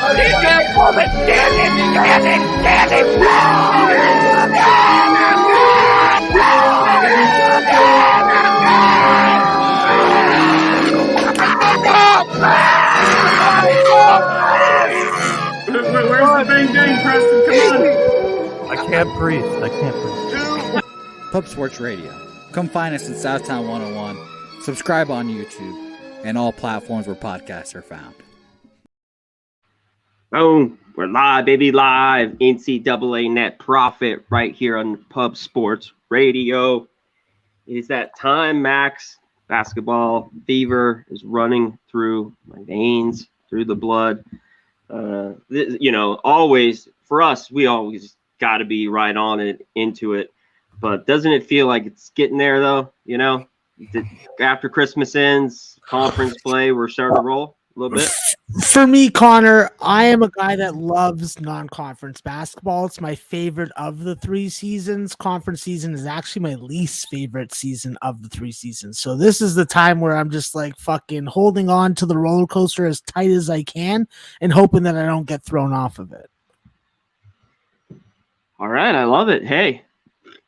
Where's the bang bang, Preston? Come on. I can't breathe. Pub Sports Radio. Come find us in Southtown 101. Subscribe on YouTube and all platforms where podcasts are found. Boom. We're live, baby, live. NCAA Net Profit right here on Pub Sports Radio. It is that time, Max. Basketball fever is running through my veins, through the blood. Always, for us, we always got to be right on it, into it. But doesn't it feel like it's getting there, though? After Christmas ends, conference play, we're starting to roll a little bit. For me, Connor, I am a guy that loves non-conference basketball. It's my favorite of the 3 seasons. Conference season is actually my least favorite season of the 3 seasons. So this is the time where I'm just like fucking holding on to the roller coaster as tight as I can and hoping that I don't get thrown off of it. All right, I love it. Hey,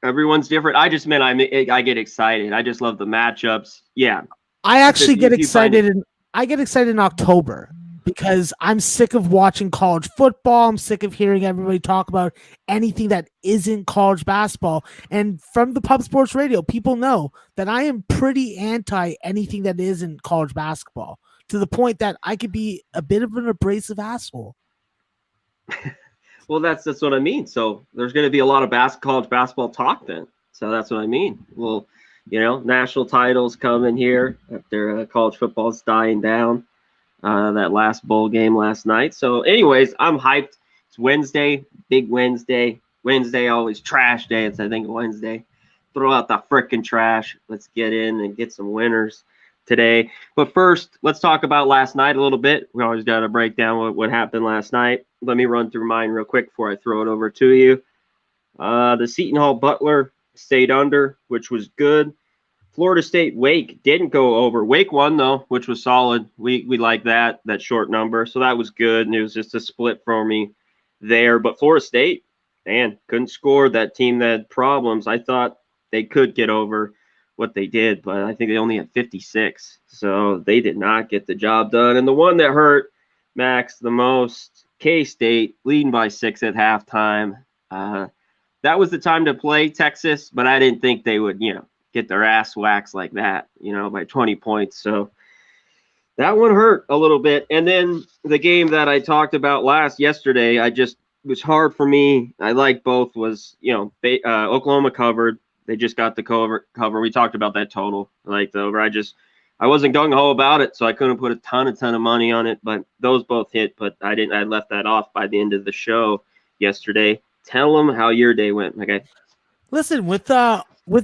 everyone's different. I just meant I get excited. I just love the matchups. Yeah. I actually get excited in October. Because I'm sick of watching college football. I'm sick of hearing everybody talk about anything that isn't college basketball. And from the Pub Sports Radio, people know that I am pretty anti anything that isn't college basketball, to the point that I could be a bit of an abrasive asshole. Well, that's what I mean. So there's going to be a lot of college basketball talk then. So that's what I mean. Well, national titles coming here after college football's dying down. That last bowl game last night. So anyways, I'm hyped. It's Wednesday, big Wednesday. Wednesday always trash day. It's, I think, Wednesday. Throw out the frickin' trash. Let's get in and get some winners today. But first, let's talk about last night a little bit. We always got to break down what happened last night. Let me run through mine real quick before I throw it over to you. The Seton Hall Butler stayed under, which was good. Florida State Wake didn't go over. Wake won, though, which was solid. We like that short number. So that was good. And it was just a split for me there. But Florida State, man, couldn't score. That team that had problems. I thought they could get over what they did, but I think they only had 56. So they did not get the job done. And the one that hurt Max the most, K-State leading by 6 at halftime. That was the time to play Texas, but I didn't think they would, get their ass waxed like that, by 20 points. So that one hurt a little bit. And then the game that I talked about yesterday, it was hard for me. I like both was, Oklahoma covered. They just got the cover. We talked about that total. I like the over. I wasn't gung-ho about it, so I couldn't put a ton of money on it, but those both hit. But I left that off by the end of the show yesterday. Tell them how your day went. Okay. Listen, with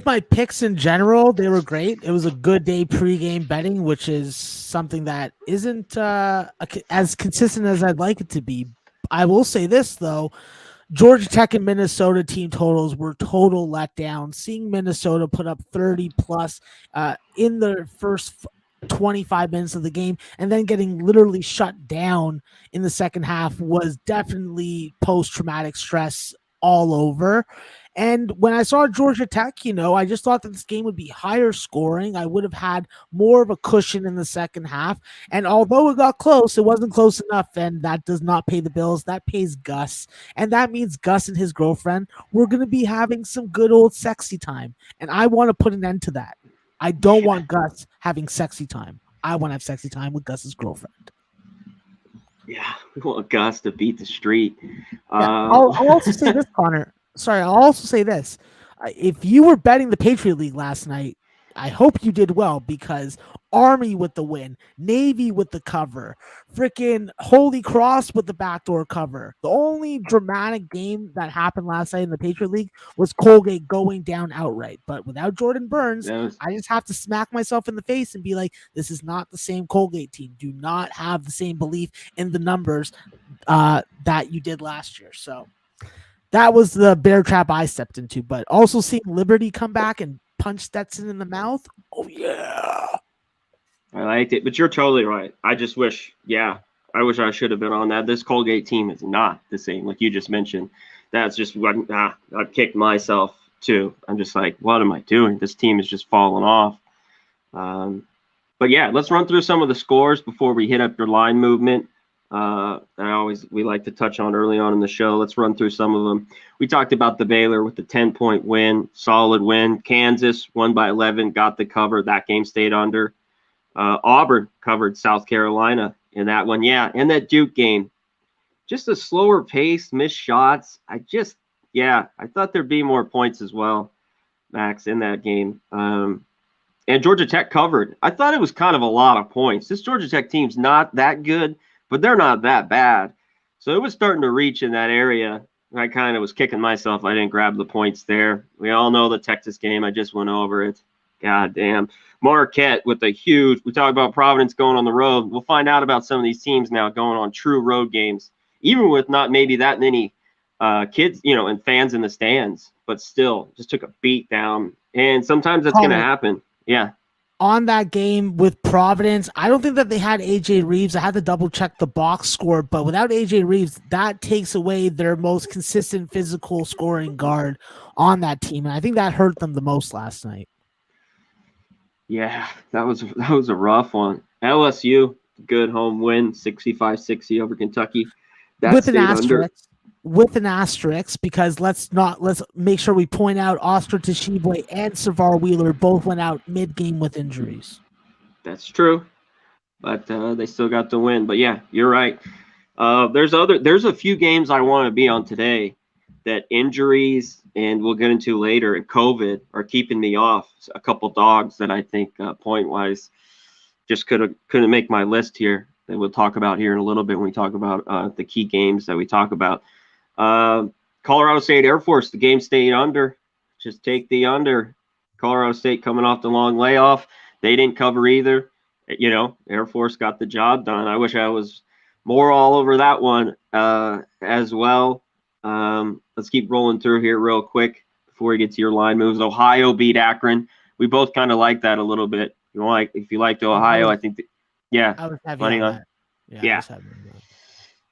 my picks in general, they were great. It was a good day pregame betting, which is something that isn't as consistent as I'd like it to be. I will say this, though. Georgia Tech and Minnesota team totals were total letdown. Seeing Minnesota put up 30-plus in the first 25 minutes of the game and then getting literally shut down in the second half was definitely post-traumatic stress all over. And when I saw Georgia Tech, I just thought that this game would be higher scoring. I would have had more of a cushion in the second half. And although it got close, it wasn't close enough. And that does not pay the bills. That pays Gus. And that means Gus and his girlfriend, we're going to be having some good old sexy time. And I want to put an end to that. I don't want Gus having sexy time. I want to have sexy time with Gus's girlfriend. Yeah, we want Gus to beat the street. I'll also say this, Connor. Sorry, I'll also say this. If you were betting the Patriot League last night, I hope you did well, because Army with the win, Navy with the cover, freaking Holy Cross with the backdoor cover. The only dramatic game that happened last night in the Patriot League was Colgate going down outright. But without Jordan Burns, I just have to smack myself in the face and be like, this is not the same Colgate team. Do not have the same belief in the numbers that you did last year. So that was the bear trap I stepped into. But also seeing Liberty come back and punch Stetson in the mouth. Oh, yeah. I liked it, but you're totally right. I just wish, I wish I should have been on that. This Colgate team is not the same, like you just mentioned. That's just what I've kicked myself too. I'm just like, what am I doing? This team is just falling off. But yeah, let's run through some of the scores before we hit up your line movement. We like to touch on early on in the show. Let's run through some of them. We talked about the Baylor with the 10-point win, solid win. Kansas won by 11, got the cover. That game stayed under. Auburn covered South Carolina in that one. Yeah, and that Duke game, just a slower pace, missed shots. I thought there'd be more points as well, Max, in that game. And Georgia Tech covered. I thought it was kind of a lot of points. This Georgia Tech team's not that good, but they're not that bad. So it was starting to reach in that area. I kind of was kicking myself. I didn't grab the points there. We all know the Texas game. I just went over it. God damn. Marquette with a huge – we talk about Providence going on the road. We'll find out about some of these teams now going on true road games, even with not maybe that many kids, and fans in the stands, but still just took a beat down. And sometimes that's going to happen. Yeah. On that game with Providence, I don't think that they had AJ Reeves. I had to double check the box score, but without AJ Reeves, that takes away their most consistent physical scoring guard on that team. And I think that hurt them the most last night. Yeah, that was a rough one. LSU, good home win, 65-60 over Kentucky. That with an asterisk, because let's make sure we point out Oscar Tshiebwe and Savar Wheeler both went out mid-game with injuries. That's true, but they still got the win. But yeah, you're right. There's a few games I want to be on today that injuries, and we'll get into later, and COVID are keeping me off. A couple dogs that I think point-wise just couldn't make my list here that we'll talk about here in a little bit when we talk about the key games that we talk about. Colorado State Air Force, the game stayed under. Just take the under. Colorado State coming off the long layoff. They didn't cover either. Air Force got the job done. I wish I was more all over that one as well. Let's keep rolling through here real quick before we get to your line moves. Ohio beat Akron. We both kind of like that a little bit. If you liked Ohio, I think I was having money line. Yeah.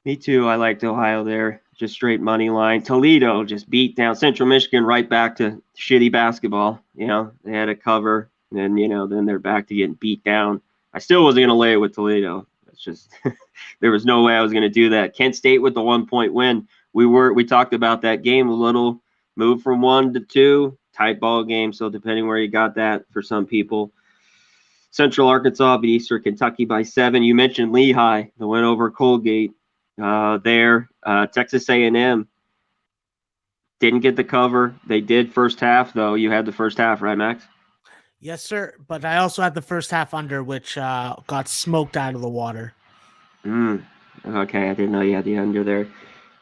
Me too. I liked Ohio there. Just straight money line. Toledo just beat down Central Michigan right back to shitty basketball. They had a cover, and then they're back to getting beat down. I still wasn't going to lay it with Toledo. It's just there was no way I was going to do that. Kent State with the 1-point win. We talked about that game a little. Move from 1 to 2, tight ball game. So depending where you got that for some people. Central Arkansas beat Eastern Kentucky by 7. You mentioned Lehigh, the win over Colgate. Texas A&M didn't get the cover. They did first half, though. You had the first half, right, Max? Yes, sir. But I also had the first half under, which got smoked out of the water. Okay, I didn't know you had the under there.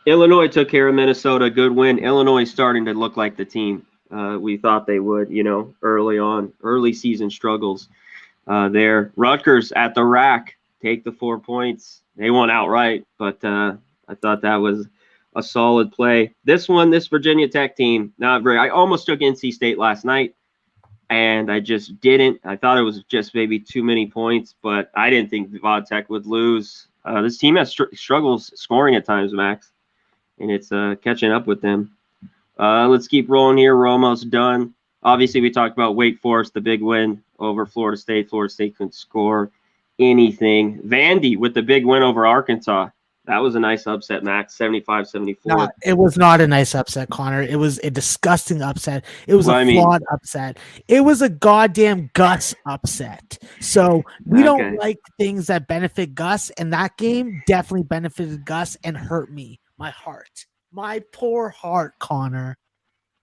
Illinois took care of Minnesota. Good win. Illinois is starting to look like the team we thought they would, early on. Early season struggles there. Rutgers at the rack. Take the 4 points. They won outright, but I thought that was a solid play. This Virginia Tech team, not very. I almost took NC State last night, and I just didn't. I thought it was just maybe too many points, but I didn't think Vod Tech would lose. This team has struggles scoring at times, Max, and it's catching up with them. Let's keep rolling here. We're almost done. Obviously, we talked about Wake Forest, the big win over Florida State. Florida State couldn't score anything. Vandy with the big win over Arkansas. That was a nice upset, Max. 75-74. No, it was not a nice upset, Connor. It was a disgusting upset. It was flawed upset. It was a goddamn Gus upset. So we don't like things that benefit Gus, and that game definitely benefited Gus and hurt me. My heart. My poor heart, Connor.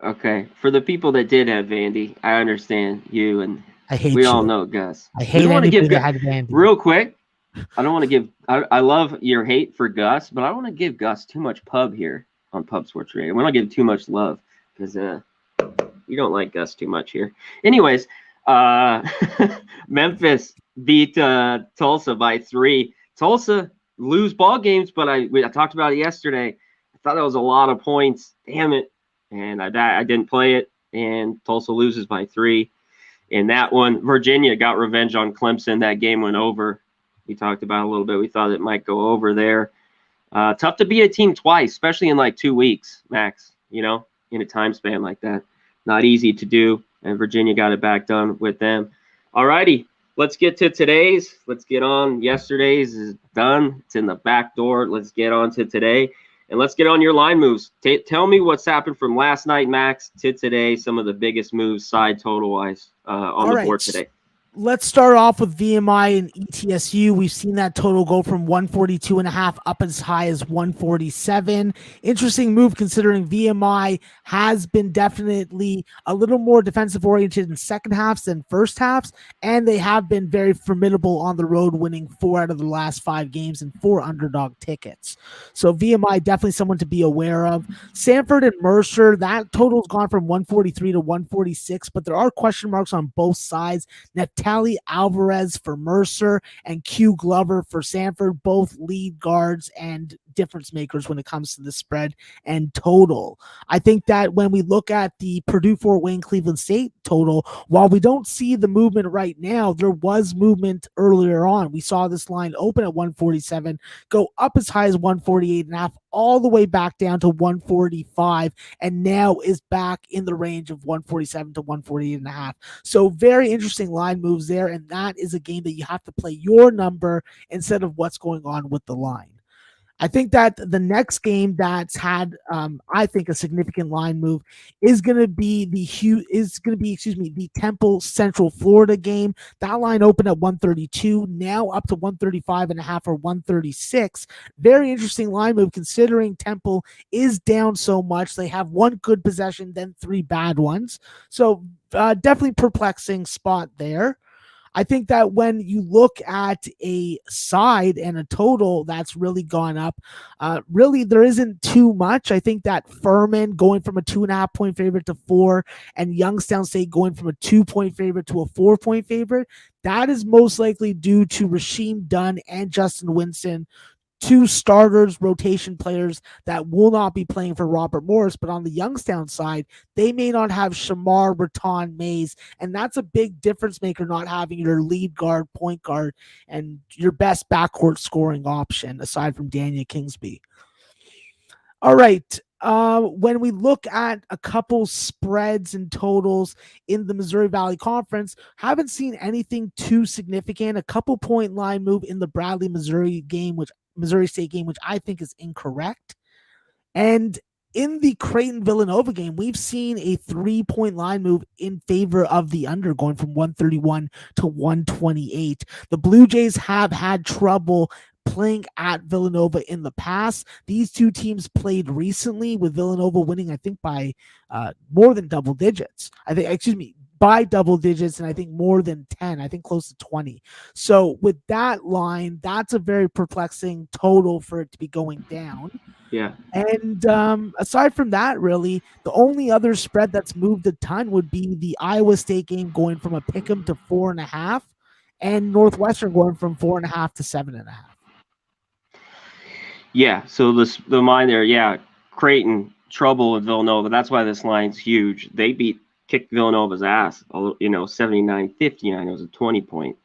Okay. For the people that did have Vandy, I understand you, and I hate we you. all know Gus. I hate anybody that had Vandy. Real quick, I don't want to give I love your hate for Gus, but I don't want to give Gus too much pub here on Pub Sports Radio. We don't give too much love because you don't like Gus too much here. Anyways, Memphis beat Tulsa by 3. Tulsa lose ball games, but I talked about it yesterday. I thought that was a lot of points. Damn it. And I didn't play it, and Tulsa loses by 3. In that one, Virginia got revenge on Clemson. That game went over. we talked about a little bit. We thought it might go over there. Tough to beat a team twice, especially in like 2 weeks, max, in a time span like that. Not easy to do, and Virginia got it back done with them. All righty, let's get to today's. Let's get on. Yesterday's is done. It's in the back door. Let's get on to today, and let's get on your line moves. Tell me what's happened from last night, Max, to today, some of the biggest moves side total-wise on the board today. Let's start off with VMI and ETSU. We've seen that total go from 142.5 up as high as 147. Interesting move considering VMI has been definitely a little more defensive oriented in second halves than first halves, and they have been very formidable on the road, winning 4 out of the last 5 games and 4 underdog tickets. So VMI definitely someone to be aware of. Sanford and Mercer, that total's gone from 143 to 146, but there are question marks on both sides. Tally Alvarez for Mercer and Q Glover for Sanford, both lead guards and difference makers when it comes to the spread and total. I think that when we look at the Purdue Fort Wayne Cleveland State total, while we don't see the movement right now, there was movement earlier on. We saw this line open at 147, go up as high as 148.5, all the way back down to 145, and now is back in the range of 147 to 148.5. So very interesting line moves there, and that is a game that you have to play your number instead of what's going on with the line. I think that the next game that's had, I think, a significant line move is going to be the Temple Central Florida game. That line opened at 132, now up to 135.5 or 136. Very interesting line move considering Temple is down so much. They have 1 good possession, then 3 bad ones. So definitely perplexing spot there. I think that when you look at a side and a total that's really gone up, really there isn't too much. I think that Furman going from a 2.5 point favorite to 4, and Youngstown State going from a 2 point favorite to a 4 point favorite, that is most likely due to Rasheem Dunn and Justin Winston, 2 starters, rotation players that will not be playing for Robert Morris. But on the Youngstown side, they may not have Shamar, Raton, Mays, and that's a big difference maker, not having your lead guard, point guard, and your best backcourt scoring option aside from Daniel Kingsby. All right. When we look at a couple spreads and totals in the Missouri Valley Conference, haven't seen anything too significant. A couple point line move in the Bradley, Missouri State game, which I think is incorrect. And in the Creighton Villanova game, we've seen a 3 point line move in favor of the under, going from 131 to 128. The Blue Jays have had trouble playing at Villanova in the past. These 2 teams played recently, with Villanova winning, I think, by more than double digits. By double digits, and I think more than 10, I think close to 20. So with that line, that's a very perplexing total for it to be going down. Yeah. And aside from that, really, the only other spread that's moved a ton would be the Iowa State game going from a pick'em to 4.5, and Northwestern going from 4.5 to 7.5. Yeah, so the line there, yeah, Creighton, trouble with Villanova. That's why this line's huge. They kicked Villanova's ass, 79-59. It was a 20-point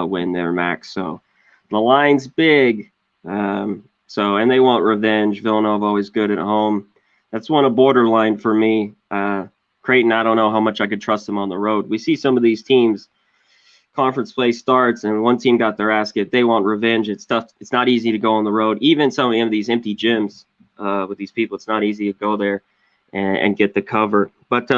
win there, Max. So the line's big. And they want revenge. Villanova always good at home. That's one of borderline for me. Creighton, I don't know how much I could trust them on the road. We see some of these teams, conference play starts, and one team got their ass kicked. They want revenge. It's tough. It's not easy to go on the road. Even some of these empty gyms with these people, it's not easy to go there and get the cover. But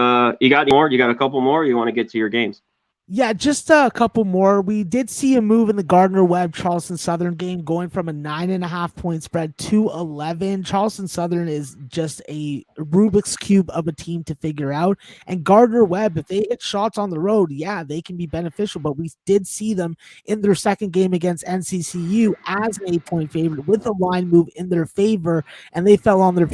you got any more? You got a couple more? You want to get to your games? Yeah, just a couple more. We did see a move in the Gardner-Webb Charleston Southern game, going from a 9.5 point spread to 11. Charleston Southern is just a Rubik's Cube of a team to figure out. And Gardner-Webb, if they hit shots on the road, yeah, they can be beneficial. But we did see them in their second game against NCCU as an 8 point favorite with a line move in their favor, and they fell on their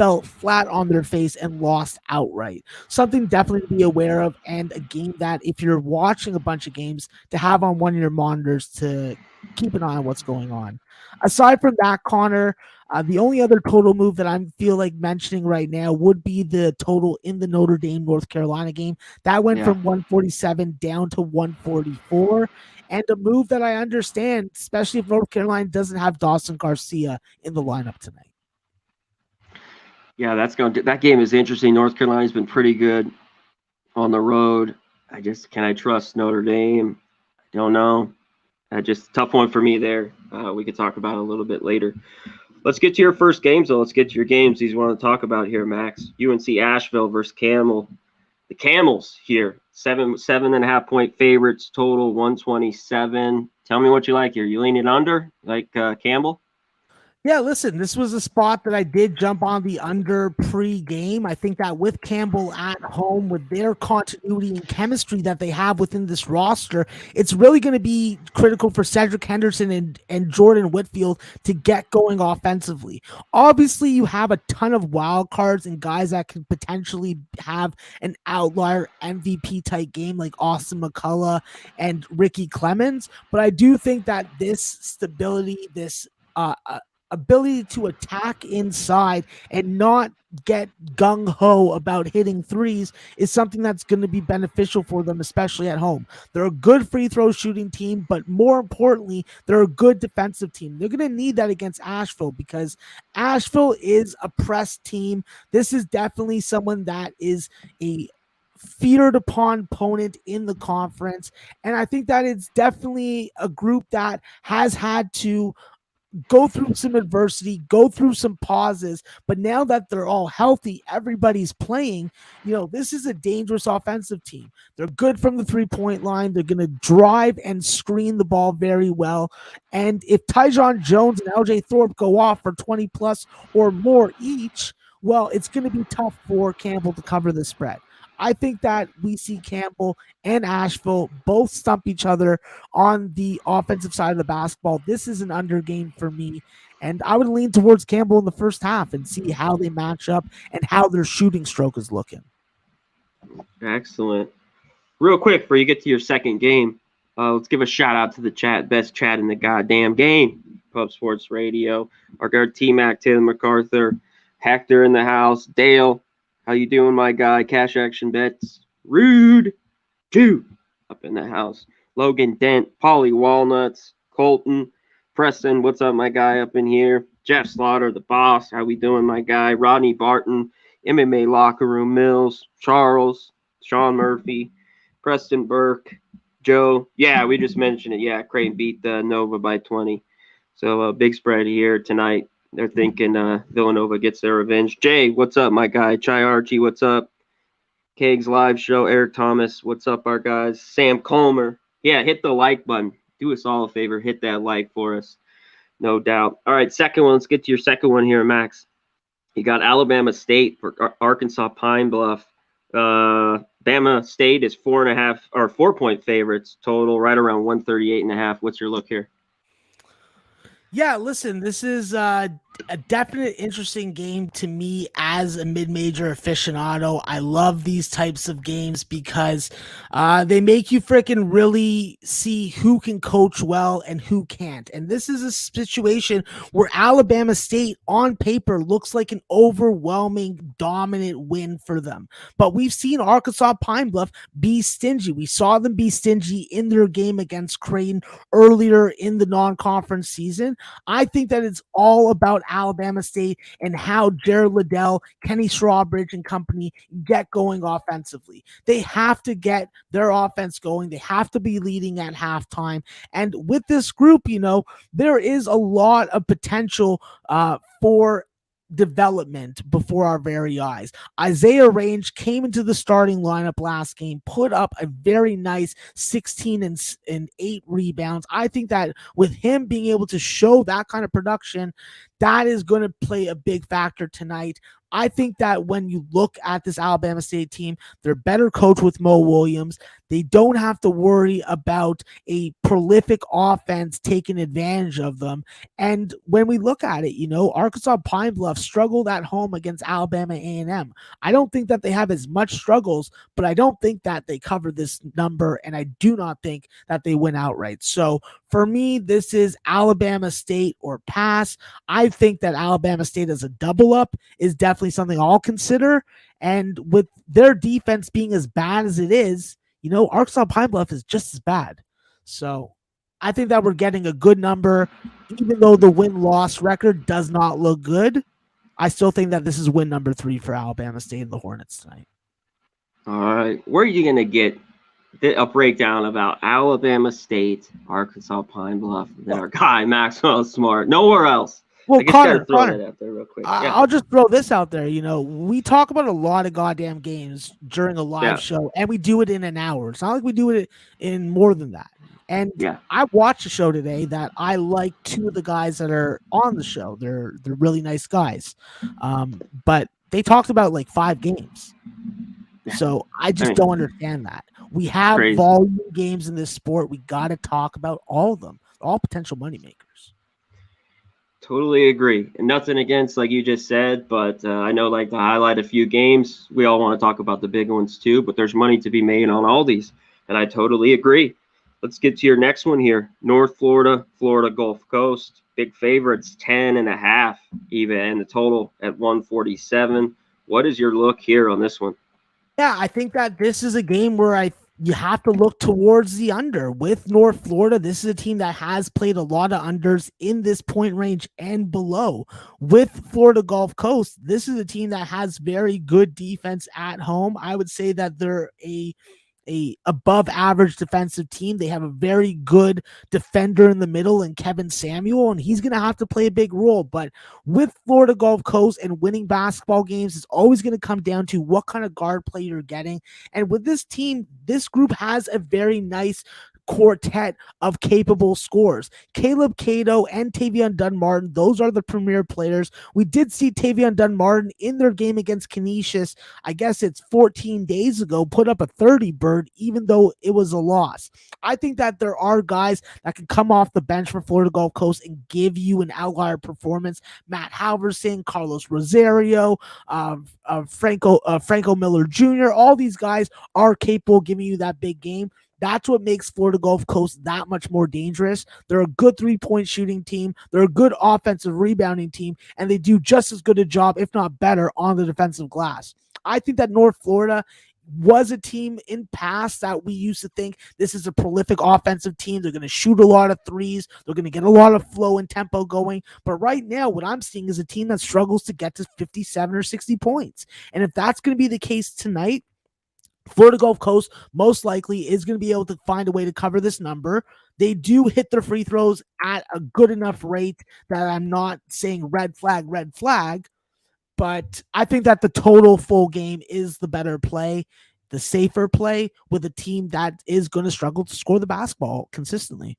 fell flat on their face and lost outright. Something definitely to be aware of, and a game that if you're watching a bunch of games, to have on one of your monitors to keep an eye on what's going on. Aside from that, Connor, the only other total move that I feel like mentioning right now would be the total in the Notre Dame North Carolina game. That went from 147 down to 144. And a move that I understand, especially if North Carolina doesn't have Dawson Garcia in the lineup tonight. Yeah, that game is interesting. North Carolina's been pretty good on the road. Can I trust Notre Dame? I don't know. Just tough one for me there. We could talk about it a little bit later. Let's get to your first games, though. Let's get to your games you want to talk about here, Max. UNC Asheville versus Camel. The Camels here, 7.5 point favorites, total 127. Tell me what you like here. You leaning under, like Campbell? Yeah, listen, this was a spot that I did jump on the under pre-game. I think that with Campbell at home, with their continuity and chemistry that they have within this roster, it's really going to be critical for Cedric Henderson and Jordan Whitfield to get going offensively. Obviously, you have a ton of wild cards and guys that can potentially have an outlier MVP type game like Austin McCullough and Ricky Clemens, but I do think that this stability, this ability to attack inside and not get gung-ho about hitting threes is something that's going to be beneficial for them, especially at home. They're a good free throw shooting team, but more importantly, they're a good defensive team. They're going to need that against Asheville because Asheville is a press team. This is definitely someone that is a feared upon opponent in the conference, and I think that it's definitely a group that has had to go through some adversity, go through some pauses, but now that they're all healthy, everybody's playing, this is a dangerous offensive team. They're good from the three-point line. They're going to drive and screen the ball very well. And if Tyjon Jones and LJ Thorpe go off for 20 plus or more each, well, it's going to be tough for Campbell to cover the spread. I think that we see Campbell and Asheville both stump each other on the offensive side of the basketball. This is an under game for me, and I would lean towards Campbell in the first half and see how they match up and how their shooting stroke is looking. Excellent. Real quick, before you get to your second game, let's give a shout-out to the chat, best chat in the goddamn game, Pub Sports Radio. Our guard T-Mac, Taylor MacArthur, Hector in the house, Dale. How you doing, my guy? Cash Action Bets. Rude. Dude. Up in the house. Logan Dent. Polly Walnuts. Colton. Preston. What's up, my guy up in here? Jeff Slaughter, the boss. How we doing, my guy? Rodney Barton. MMA Locker Room Mills. Charles. Sean Murphy. Preston Burke. Joe. Yeah, we just mentioned it. Yeah, Creighton beat Nova by 20. So big spread here tonight. They're thinking Villanova gets their revenge. Jay, what's up, my guy? Chai Archie, what's up? Kegs Live Show, Eric Thomas, what's up, our guys? Sam Colmer. Yeah, hit the like button. Do us all a favor. Hit that like for us. No doubt. All right, second one. Let's get to your second one here, Max. You got Alabama State for Arkansas Pine Bluff. Bama State is 4.5 or 4 point favorites total, right around 138.5. What's your look here? Yeah, listen, this is a definite interesting game to me as a mid-major aficionado. I love these types of games because they make you freaking really see who can coach well and who can't. And this is a situation where Alabama State on paper looks like an overwhelming, dominant win for them. But we've seen Arkansas Pine Bluff be stingy. We saw them be stingy in their game against Creighton earlier in the non-conference season. I think that it's all about Alabama State and how Jared Liddell, Kenny Strawbridge, and company get going offensively. They have to get their offense going. They have to be leading at halftime. And with this group, there is a lot of potential for development before our very eyes. Isaiah Range came into the starting lineup last game, put up a very nice 16 and 8 rebounds. I think that with him being able to show that kind of production, that is going to play a big factor tonight. I think that when you look at this Alabama State team, they're better coached with Mo Williams. They don't have to worry about a prolific offense taking advantage of them. And when we look at it, Arkansas Pine Bluff struggled at home against Alabama A&M. I don't think that they have as much struggles, but I don't think that they cover this number, and I do not think that they win outright. So for me, this is Alabama State or pass. I think that Alabama State as a double up is definitely something I'll consider. And with their defense being as bad as it is, Arkansas Pine Bluff is just as bad. So I think that we're getting a good number, even though the win-loss record does not look good. I still think that this is win number 3 for Alabama State and the Hornets tonight. All right. Where are you going to get a breakdown about Alabama State, Arkansas Pine Bluff, and our guy, Maxwell Smart? Nowhere else. Well, Conor, that out there real quick. Yeah. I'll just throw this out there. We talk about a lot of goddamn games during a live show, and we do it in an hour. It's not like we do it in more than that. And I watched a show today that I like 2 of the guys that are on the show. They're really nice guys. But they talked about like 5 games. So I just don't understand that. We have volume games in this sport. We got to talk about all of them, all potential moneymakers. Totally agree. And nothing against, like you just said, but I know, like, to highlight a few games, we all want to talk about the big ones too, but there's money to be made on all these. And I totally agree. Let's get to your next one here. North Florida, Florida Gulf Coast. Big favorites, 10.5 even, and the total at 147. What is your look here on this one? Yeah, I think that this is a game where you have to look towards the under. With North Florida, this is a team that has played a lot of unders in this point range and below. With Florida Gulf Coast, this is a team that has very good defense at home. I would say that they're a above average defensive team. They have a very good defender in the middle in Kevin Samuel, and he's going to have to play a big role. But with Florida Gulf Coast and winning basketball games, it's always going to come down to what kind of guard play you're getting. And with this team, this group has a very nice quartet of capable scorers. Caleb Cato and Tavion Dunn-Martin, those are the premier players. We did see Tavion Dunn-Martin in their game against Canisius, I guess it's 14 days ago, put up a 30 bird, even though it was a loss. I think that there are guys that can come off the bench for Florida Gulf Coast and give you an outlier performance. Matt Halverson, Carlos Rosario, Franco Miller Jr., all these guys are capable of giving you that big game. That's what makes Florida Gulf Coast that much more dangerous. They're a good 3-point shooting team. They're a good offensive rebounding team, and they do just as good a job, if not better, on the defensive glass. I think that North Florida was a team in past that we used to think this is a prolific offensive team. They're going to shoot a lot of threes. They're going to get a lot of flow and tempo going. But right now, what I'm seeing is a team that struggles to get to 57 or 60 points. And if that's going to be the case tonight, Florida Gulf Coast most likely is going to be able to find a way to cover this number. They do hit their free throws at a good enough rate that I'm not saying red flag, but I think that the total full game is the better play, the safer play with a team that is going to struggle to score the basketball consistently.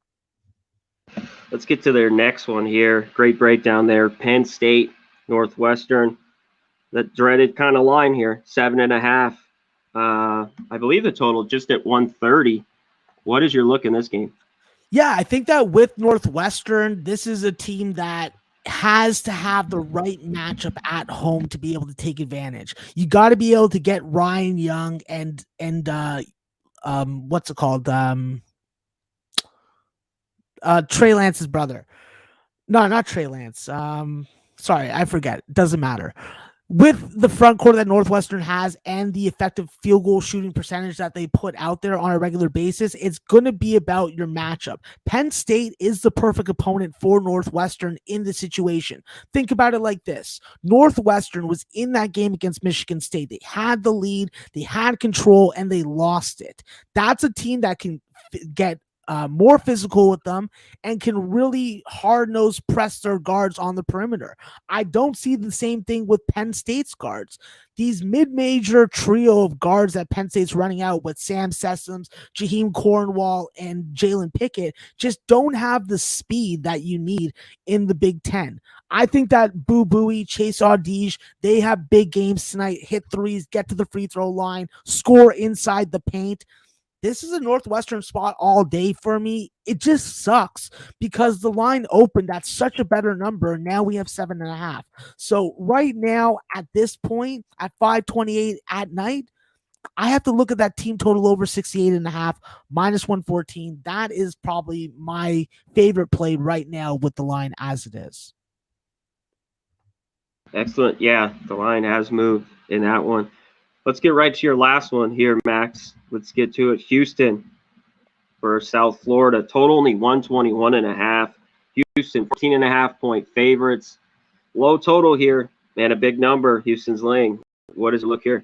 Let's get to their next one here. Great breakdown there. Penn State, Northwestern. That dreaded kind of line here, 7.5. I believe the total just at 130. What is your look in this game? Yeah, I think that with Northwestern, this is a team that has to have the right matchup at home to be able to take advantage. You got to be able to get Ryan Young and what's it called? Trey Lance's brother. No, not Trey Lance. Sorry, I forget. Doesn't matter. With the front court that Northwestern has and the effective field goal shooting percentage that they put out there on a regular basis, it's going to be about your matchup. Penn State is the perfect opponent for Northwestern in this situation. Think about it like this. Northwestern was in that game against Michigan State. They had the lead, they had control, and they lost it. That's a team that can get more physical with them and can really hard-nosed press their guards on the perimeter. I don't see the same thing with Penn State's guards. These mid-major trio of guards that Penn State's running out with Sam Sessoms, Jaheim Cornwall, and Jalen Pickett just don't have the speed that you need in the Big Ten. I think that Boo Booey, Chase Audige, they have big games tonight, hit threes, get to the free throw line, score inside the paint. This is a Northwestern spot all day for me. It just sucks because the line opened at such a better number. Now we have 7.5. So right now at this point at 5:28 at night, I have to look at that team total over 68.5 minus 114. That is probably my favorite play right now with the line as it is. Excellent. Yeah, the line has moved in that one. Let's get right to your last one here, Max. Let's get to it. Houston for South Florida. Total only 121.5. Houston 14.5-point favorites. Low total here and a big number Houston's laying. What does it look here?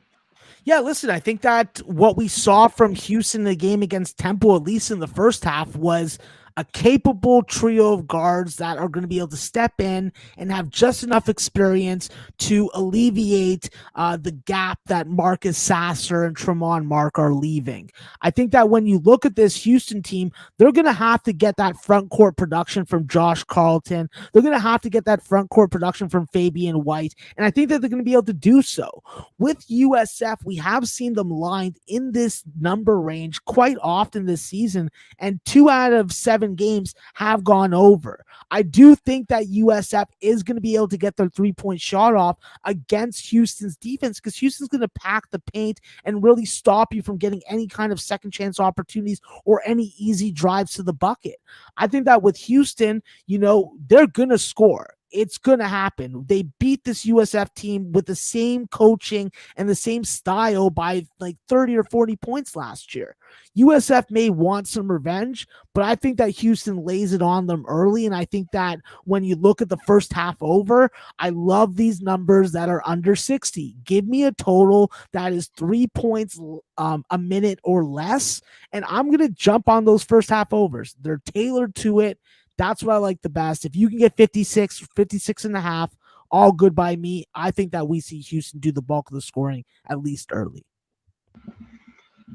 Yeah, listen, I think that what we saw from Houston in the game against Temple, at least in the first half, was a capable trio of guards that are going to be able to step in and have just enough experience to alleviate the gap that Marcus Sasser and Tremont Mark are leaving. I think that when you look at this Houston team, they're going to have to get that front court production from Josh Carlton. They're going to have to get that front court production from Fabian White, and I think that they're going to be able to do so. With USF, we have seen them lined in this number range quite often this season, and 2 out of 7 games have gone over. I do think that USF is going to be able to get their 3-point shot off against Houston's defense because Houston's going to pack the paint and really stop you from getting any kind of second chance opportunities or any easy drives to the bucket. I think that with Houston, they're going to score. It's going to happen. They beat this USF team with the same coaching and the same style by like 30 or 40 points last year. USF may want some revenge, but I think that Houston lays it on them early. And I think that when you look at the first half over, I love these numbers that are under 60. Give me a total that is 3 points a minute or less, and I'm going to jump on those first half overs. They're tailored to it. That's what I like the best. If you can get 56.5, all good by me. I think that we see Houston do the bulk of the scoring, at least early.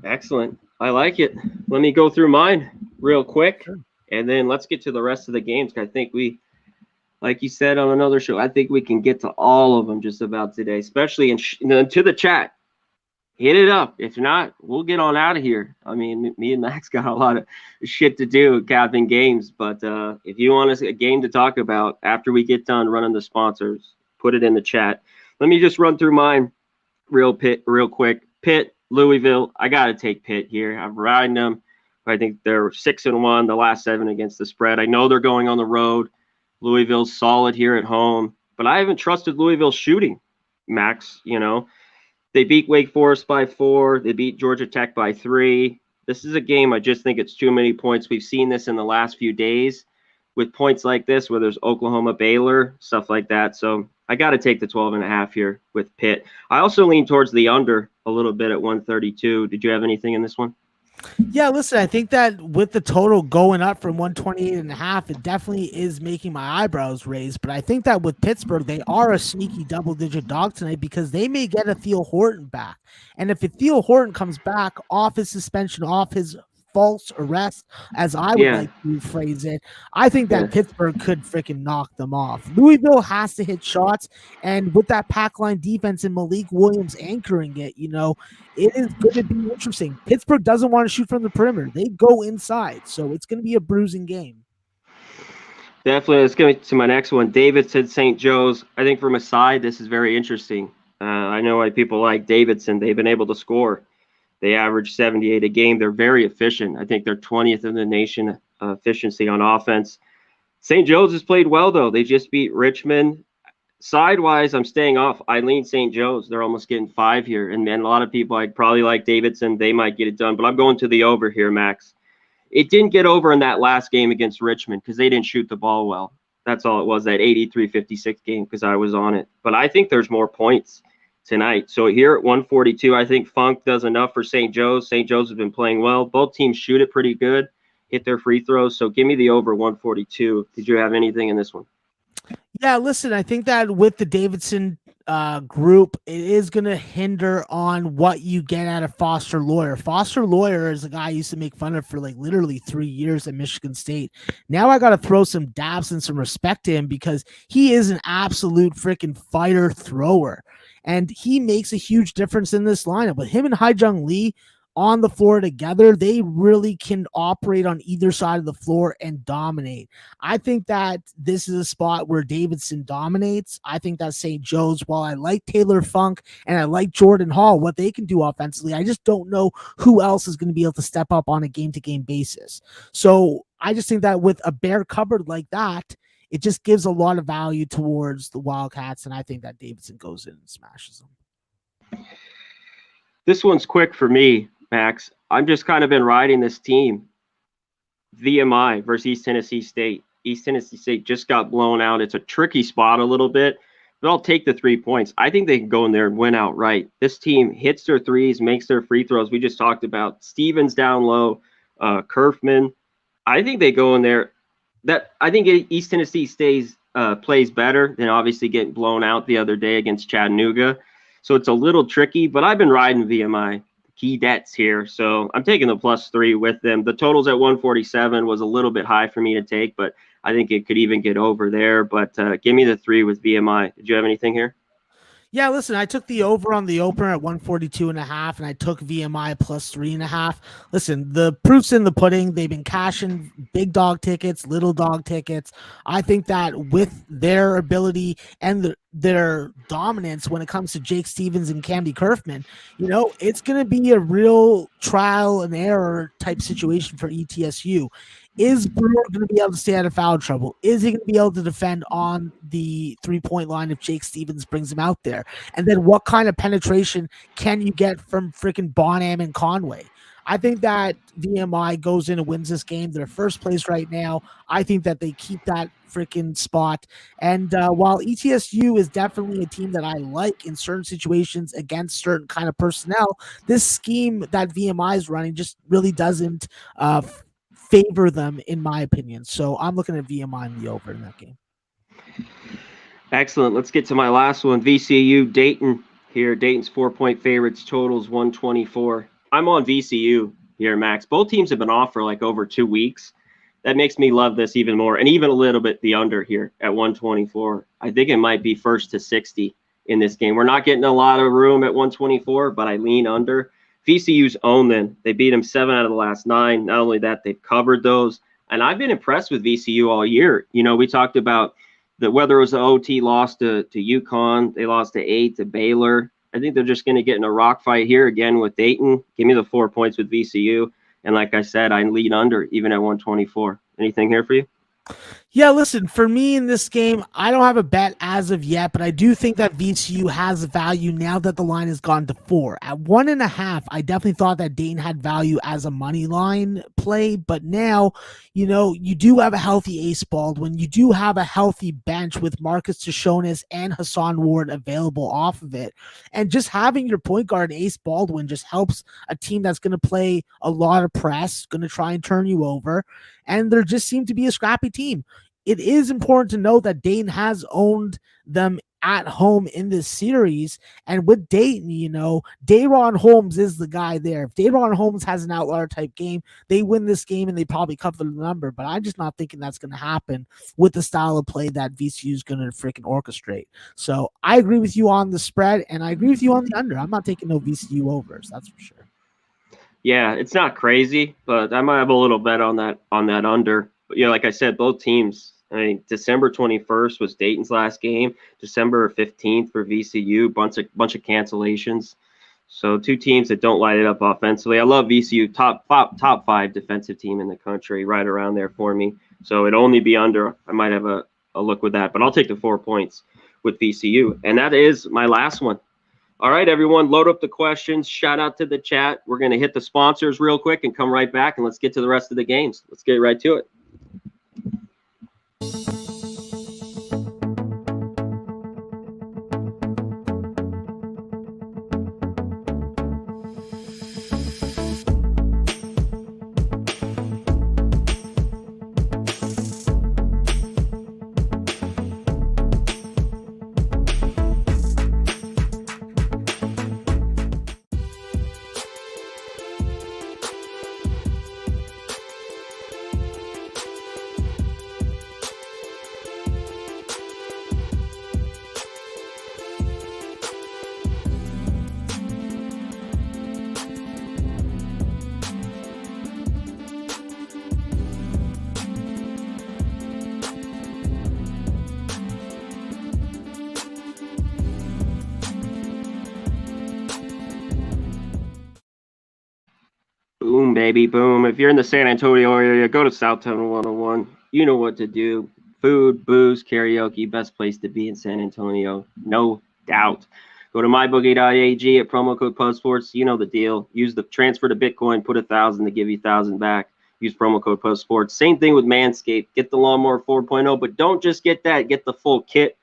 Excellent. I like it. Let me go through mine real quick, and then let's get to the rest of the games. I think we, like you said on another show, I think we can get to all of them just about today, especially to the chat. Hit it up. If not, we'll get on out of here. I mean, me and Max got a lot of shit to do capping games, but if you want a game to talk about after we get done running the sponsors, put it in the chat. Let me just run through mine real quick. Pitt, Louisville. I got to take Pitt here. I'm riding them. I think they're 6-1 the last 7 against the spread. I know they're going on the road. Louisville's solid here at home, but I haven't trusted Louisville shooting, Max, They beat Wake Forest by 4. They beat Georgia Tech by 3. This is a game I just think it's too many points. We've seen this in the last few days with points like this where there's Oklahoma, Baylor, stuff like that. So I got to take the 12.5 here with Pitt. I also lean towards the under a little bit at 132. Did you have anything in this one? Yeah, listen, I think that with the total going up from 128.5, it definitely is making my eyebrows raise. But I think that with Pittsburgh, they are a sneaky double-digit dog tonight because they may get a Theo Horton back. And if Theo Horton comes back off his suspension, off his false arrest, as I would like to phrase it, I think that Pittsburgh could freaking knock them off. Louisville has to hit shots, and with that pack line defense and Malik Williams anchoring it, it is going to be interesting. Pittsburgh doesn't want to shoot from the perimeter. They go inside, so it's going to be a bruising game. Definitely. Let's get to my next one. Davidson, St. Joe's. I think from a side, this is very interesting. I know why people like Davidson. They've been able to score. They average 78 a game. They're very efficient. I think they're 20th in the nation efficiency on offense. St. Joe's has played well, though. They just beat Richmond. Sidewise, I'm staying off. I lean St. Joe's. They're almost getting 5 here. And then a lot of people, I'd probably like Davidson. They might get it done. But I'm going to the over here, Max. It didn't get over in that last game against Richmond because they didn't shoot the ball well. That's all it was, that 83-56 game, because I was on it. But I think there's more points tonight. So here at 142, I think Funk does enough for St. Joe's. St. Joe's have been playing well. Both teams shoot it pretty good, hit their free throws. So give me the over 142. Did you have anything in this one? Yeah, listen, I think that with the Davidson group, it is going to hinder on what you get out of Foster Loyer. Foster Loyer is a guy I used to make fun of for like literally 3 years at Michigan State. Now I got to throw some dabs and some respect to him because he is an absolute freaking fighter thrower. And he makes a huge difference in this lineup. With him and Haijung Lee on the floor together, they really can operate on either side of the floor and dominate. I think that this is a spot where Davidson dominates. I think that St. Joe's, while I like Taylor Funk and I like Jordan Hall, what they can do offensively, I just don't know who else is going to be able to step up on a game-to-game basis. So I just think that with a bare cupboard like that, it just gives a lot of value towards the Wildcats, and I think that Davidson goes in and smashes them. This one's quick for me, Max. I'm just kind of been riding this team. VMI versus East Tennessee State. East Tennessee State just got blown out. It's a tricky spot a little bit, but I'll take the 3 points. I think they can go in there and win outright. This team hits their threes, makes their free throws. We just talked about Stevens down low, Kerfman. I think they go in there. I think East Tennessee plays better than obviously getting blown out the other day against Chattanooga. So it's a little tricky, but I've been riding VMI. Key debts here. So I'm taking the +3 with them. The totals at 147 was a little bit high for me to take, but I think it could even get over there. But give me the 3 with VMI. Did you have anything here? Yeah, listen, I took the over on the opener at 142.5, and I took VMI +3.5. Listen, the proof's in the pudding. They've been cashing big dog tickets, little dog tickets. I think that with their ability and their dominance when it comes to Jake Stevens and Camby Kerfman, it's going to be a real trial and error type situation for ETSU. Is Brewer going to be able to stay out of foul trouble? Is he going to be able to defend on the 3-point line if Jake Stevens brings him out there? And then what kind of penetration can you get from freaking Bonham and Conway? I think that VMI goes in and wins this game. They're first place right now. I think that they keep that freaking spot. And while ETSU is definitely a team that I like in certain situations against certain kind of personnel, this scheme that VMI is running just really doesn't favor them, in my opinion. So I'm looking at VMI in the over in that game. Excellent. Let's get to my last one. VCU Dayton here. Dayton's 4-point favorites. Totals 124. I'm on VCU here, Max. Both teams have been off for like over 2 weeks. That makes me love this even more, and even a little bit the under here at 124. I think it might be first to 60 in this game. We're not getting a lot of room at 124, but I lean under. VCU's own them. They beat them 7 out of the last 9. Not only that, they've covered those. And I've been impressed with VCU all year. We talked about whether it was the OT loss to UConn, they lost to 8 to Baylor. I think they're just going to get in a rock fight here again with Dayton. Give me the 4 points with VCU. And like I said, I lead under even at 124. Anything here for you? Yeah, listen, for me in this game, I don't have a bet as of yet, but I do think that VCU has value now that the line has gone to 4. At 1.5, I definitely thought that Dayton had value as a money line play, but now, you do have a healthy Ace Baldwin. You do have a healthy bench with Marcus Tashonis and Hassan Ward available off of it. And just having your point guard, Ace Baldwin, just helps a team that's going to play a lot of press, going to try and turn you over. And there just seemed to be a scrappy team. It is important to know that Dayton has owned them at home in this series. And with Dayton, Dayron Holmes is the guy there. If Dayron Holmes has an outlier type game, they win this game and they probably cover the number. But I'm just not thinking that's going to happen with the style of play that VCU is going to freaking orchestrate. So I agree with you on the spread, and I agree with you on the under. I'm not taking no VCU overs, that's for sure. Yeah, it's not crazy, but I might have a little bet on that under. But, like I said, both teams. December 21st was Dayton's last game. December 15th for VCU. Bunch of cancellations. So 2 teams that don't light it up offensively. I love VCU, top 5 defensive team in the country, right around there for me. So it'd only be under. I might have a look with that, but I'll take the 4 points with VCU. And that is my last one. All right, everyone, load up the questions. Shout out to the chat. We're going to hit the sponsors real quick and come right back, and let's get to the rest of the games. Let's get right to it. boom, baby, boom. If you're in the San Antonio area, go to Southtown 101. You know what to do. Food, booze, karaoke, best place to be in San Antonio, no doubt. Go to mybookie.ag at promo code PubSports. You know the deal. Use the transfer to Bitcoin, put 1,000 to give you 1,000 back. Use promo code PubSports. Same thing with Manscaped. Get the Lawnmower 4.0, but don't just get that. Get the full kit.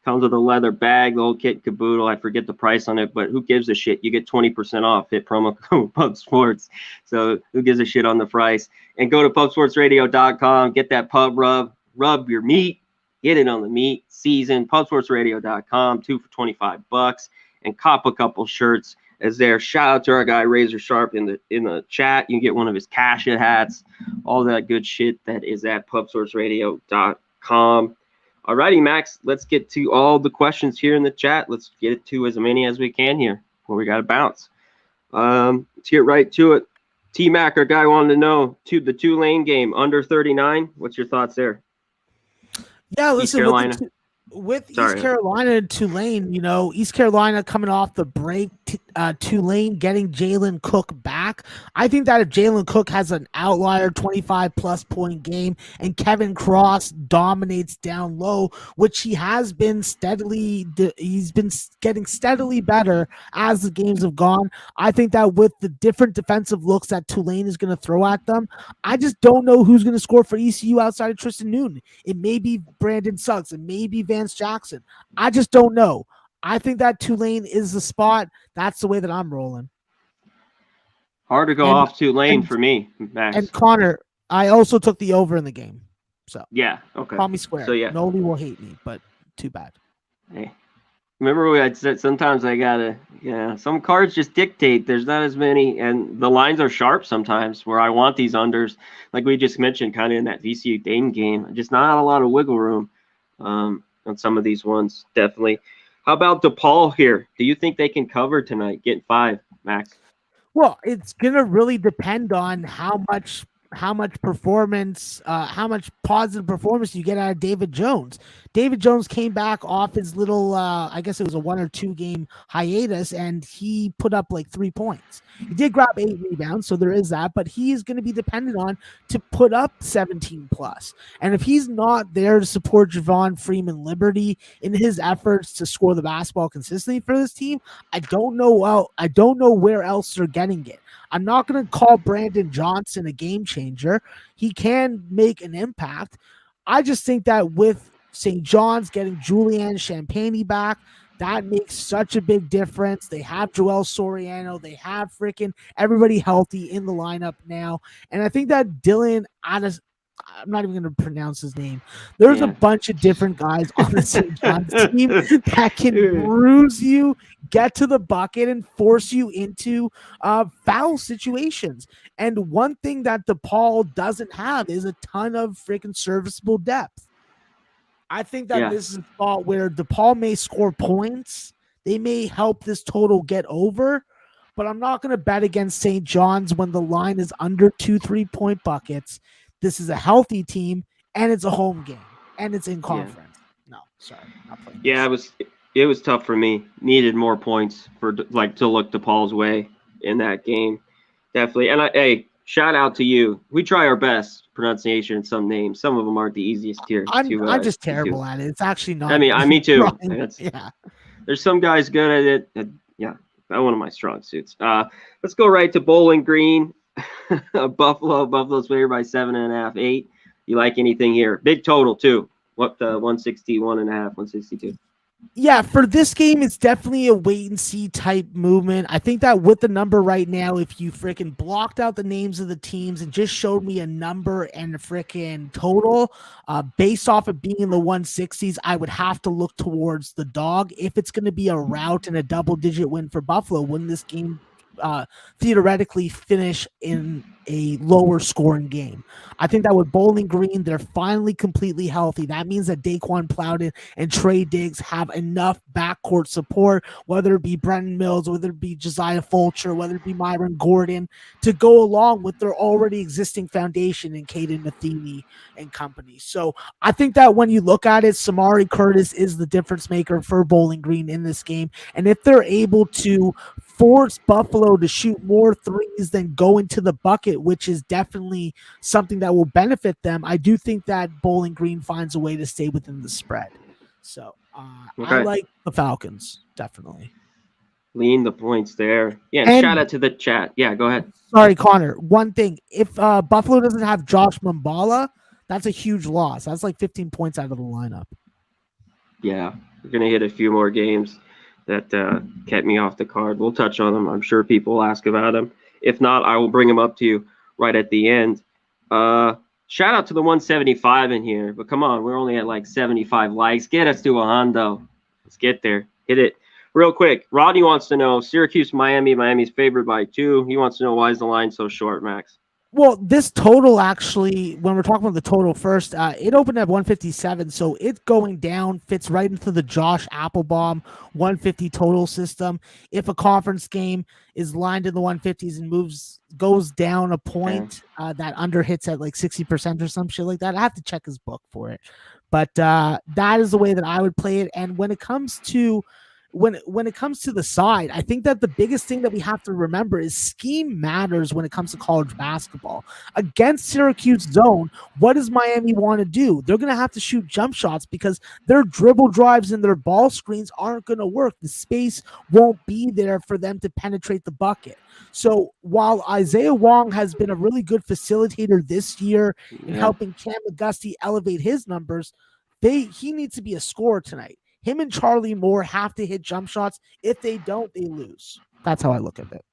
Comes with a leather bag, the whole kit and caboodle. I forget the price on it, but who gives a shit? You get 20% off. Hit promo code PubSports. So who gives a shit on the price? And go to pubsportsradio.com. Get that pub rub. Rub your meat. Get it on the meat. Season. Pubsportsradio.com. 2 for $25. And cop a couple shirts as there. Shout out to our guy Razor Sharp in the chat. You can get one of his Kasha hats. All that good shit that is at pubsportsradio.com. Alrighty, Max, let's get to all the questions here in the chat. Let's get to as many as we can here before we got to bounce. Let's get right to it. T-Mac, our guy, wanted to know the Tulane game, under 39. What's your thoughts there? Yeah, listen, East Carolina. With East Carolina and Tulane, East Carolina coming off the break, Tulane getting Jalen Cook back. I think that if Jalen Cook has an outlier 25-plus point game and Kevin Cross dominates down low, which he has been he's been getting steadily better as the games have gone. I think that with the different defensive looks that Tulane is going to throw at them, I just don't know who's going to score for ECU outside of Tristan Newton. It may be Brandon Suggs. It may be Vance Jackson. I just don't know. I think that Tulane is the spot. That's the way that I'm rolling. Hard to go off Tulane for me, Max. And Conor, I also took the over in the game. So yeah, okay. Call me square. So yeah, nobody will hate me, but too bad. Hey, remember we had said sometimes I gotta, some cards just dictate. There's not as many, and the lines are sharp sometimes where I want these unders, like we just mentioned, kind of in that VCU Dayton game. Just not a lot of wiggle room. On some of these ones, definitely. How about DePaul here? Do you think they can cover tonight, getting 5, Max? Well, it's gonna really depend on how much performance, how much positive performance you get out of David Jones. David Jones came back off his little, I guess it was a 1 or 2 game hiatus, and he put up like 3 points. He did grab 8 rebounds, so there is that, but he is going to be dependent on to put up 17 plus. And if he's not there to support Javon Freeman Liberty in his efforts to score the basketball consistently for this team, I don't know where else they're getting it. I'm not going to call Brandon Johnson a game changer. He can make an impact. I just think that with St. John's getting Julianne Champagny back, that makes such a big difference. They have Joel Soriano. They have freaking everybody healthy in the lineup now. And I think that Dylan Addis, I'm not even going to pronounce his name. There's a bunch of different guys on the St. John's team that can bruise you, get to the bucket, and force you into foul situations. And one thing that DePaul doesn't have is a ton of freaking serviceable depth. I think that this is a spot where DePaul may score points. They may help this total get over, but I'm not going to bet against St. John's when the line is under 2 3-point buckets. This is a healthy team, and it's a home game, and it's in conference. No, sorry, not playing. Yeah, it was tough for me. Needed more points to look DePaul's way in that game, definitely. And shout out to you. We try our best pronunciation in some names. Some of them aren't the easiest here. I'm just terrible at it. It's actually not. I mean, me too. Yeah. There's some guys good at it. Yeah, not one of my strong suits. Let's go right to Bowling Green. Buffalo's favored by 7.5, 8. You like anything here? Big total too. What 161.5, 162. Yeah, for this game, it's definitely a wait and see type movement. I think that with the number right now, if you freaking blocked out the names of the teams and just showed me a number and a freaking total, based off of being in the 160s, I would have to look towards the dog. If it's going to be a rout and a double-digit win for Buffalo, wouldn't this game theoretically finish in a lower scoring game? I think that with Bowling Green, they're finally completely healthy. That means that Daquan Plowden and Trey Diggs have enough backcourt support, whether it be Brenton Mills, whether it be Josiah Fulcher, whether it be Myron Gordon, to go along with their already existing foundation in Caden Matheny and company. So I think that when you look at it, Samari Curtis is the difference maker for Bowling Green in this game. And if they're able to force Buffalo to shoot more threes than go into the bucket bucket, which is definitely something that will benefit them, I do think that Bowling Green finds a way to stay within the spread. So I like the Falcons, definitely. Lean the points there. Yeah, and shout out to the chat. Yeah, go ahead. Sorry, Connor. One thing. If Buffalo doesn't have Josh Mambala, that's a huge loss. That's like 15 points out of the lineup. Yeah, we're going to hit a few more games that kept me off the card. We'll touch on them. I'm sure people will ask about them. If not, I will bring them up to you right at the end. Shout out to the 175 in here. But come on, we're only at like 75 likes. Get us to a hundo. Let's get there. Hit it. Real quick, Rodney wants to know, Syracuse, Miami. Miami's favored by 2. He wants to know, why is the line so short, Max? Well, this total actually, when we're talking about the total first, it opened at 157, so it's going down, fits right into the Josh Applebaum 150 total system. If a conference game is lined in the 150s and goes down a point, that under hits at like 60% or some shit like that. I have to check his book for it. But that is the way that I would play it. And when it comes to the side, I think that the biggest thing that we have to remember is scheme matters when it comes to college basketball. Against Syracuse zone, what does Miami want to do? They're going to have to shoot jump shots because their dribble drives and their ball screens aren't going to work. The space won't be there for them to penetrate the bucket. So while Isaiah Wong has been a really good facilitator this year in helping Cam Auguste elevate his numbers, he needs to be a scorer tonight. Him and Charlie Moore have to hit jump shots. If they don't, they lose. That's how I look at it.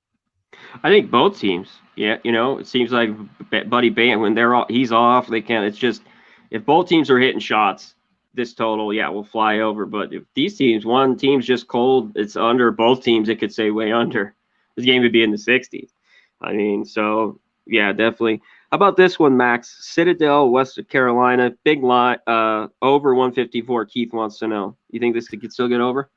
I think both teams. Yeah, it seems like Buddy Band, when he's off, they can't. It's just, if both teams are hitting shots, this total, will fly over. But if these teams, one team's just cold, it's under. Both teams, it could say way under. This game would be in the 60s. I mean, so yeah, definitely. How about this one, Max? Citadel, West Carolina, big line, over 154. Keith wants to know. You think this could still get over?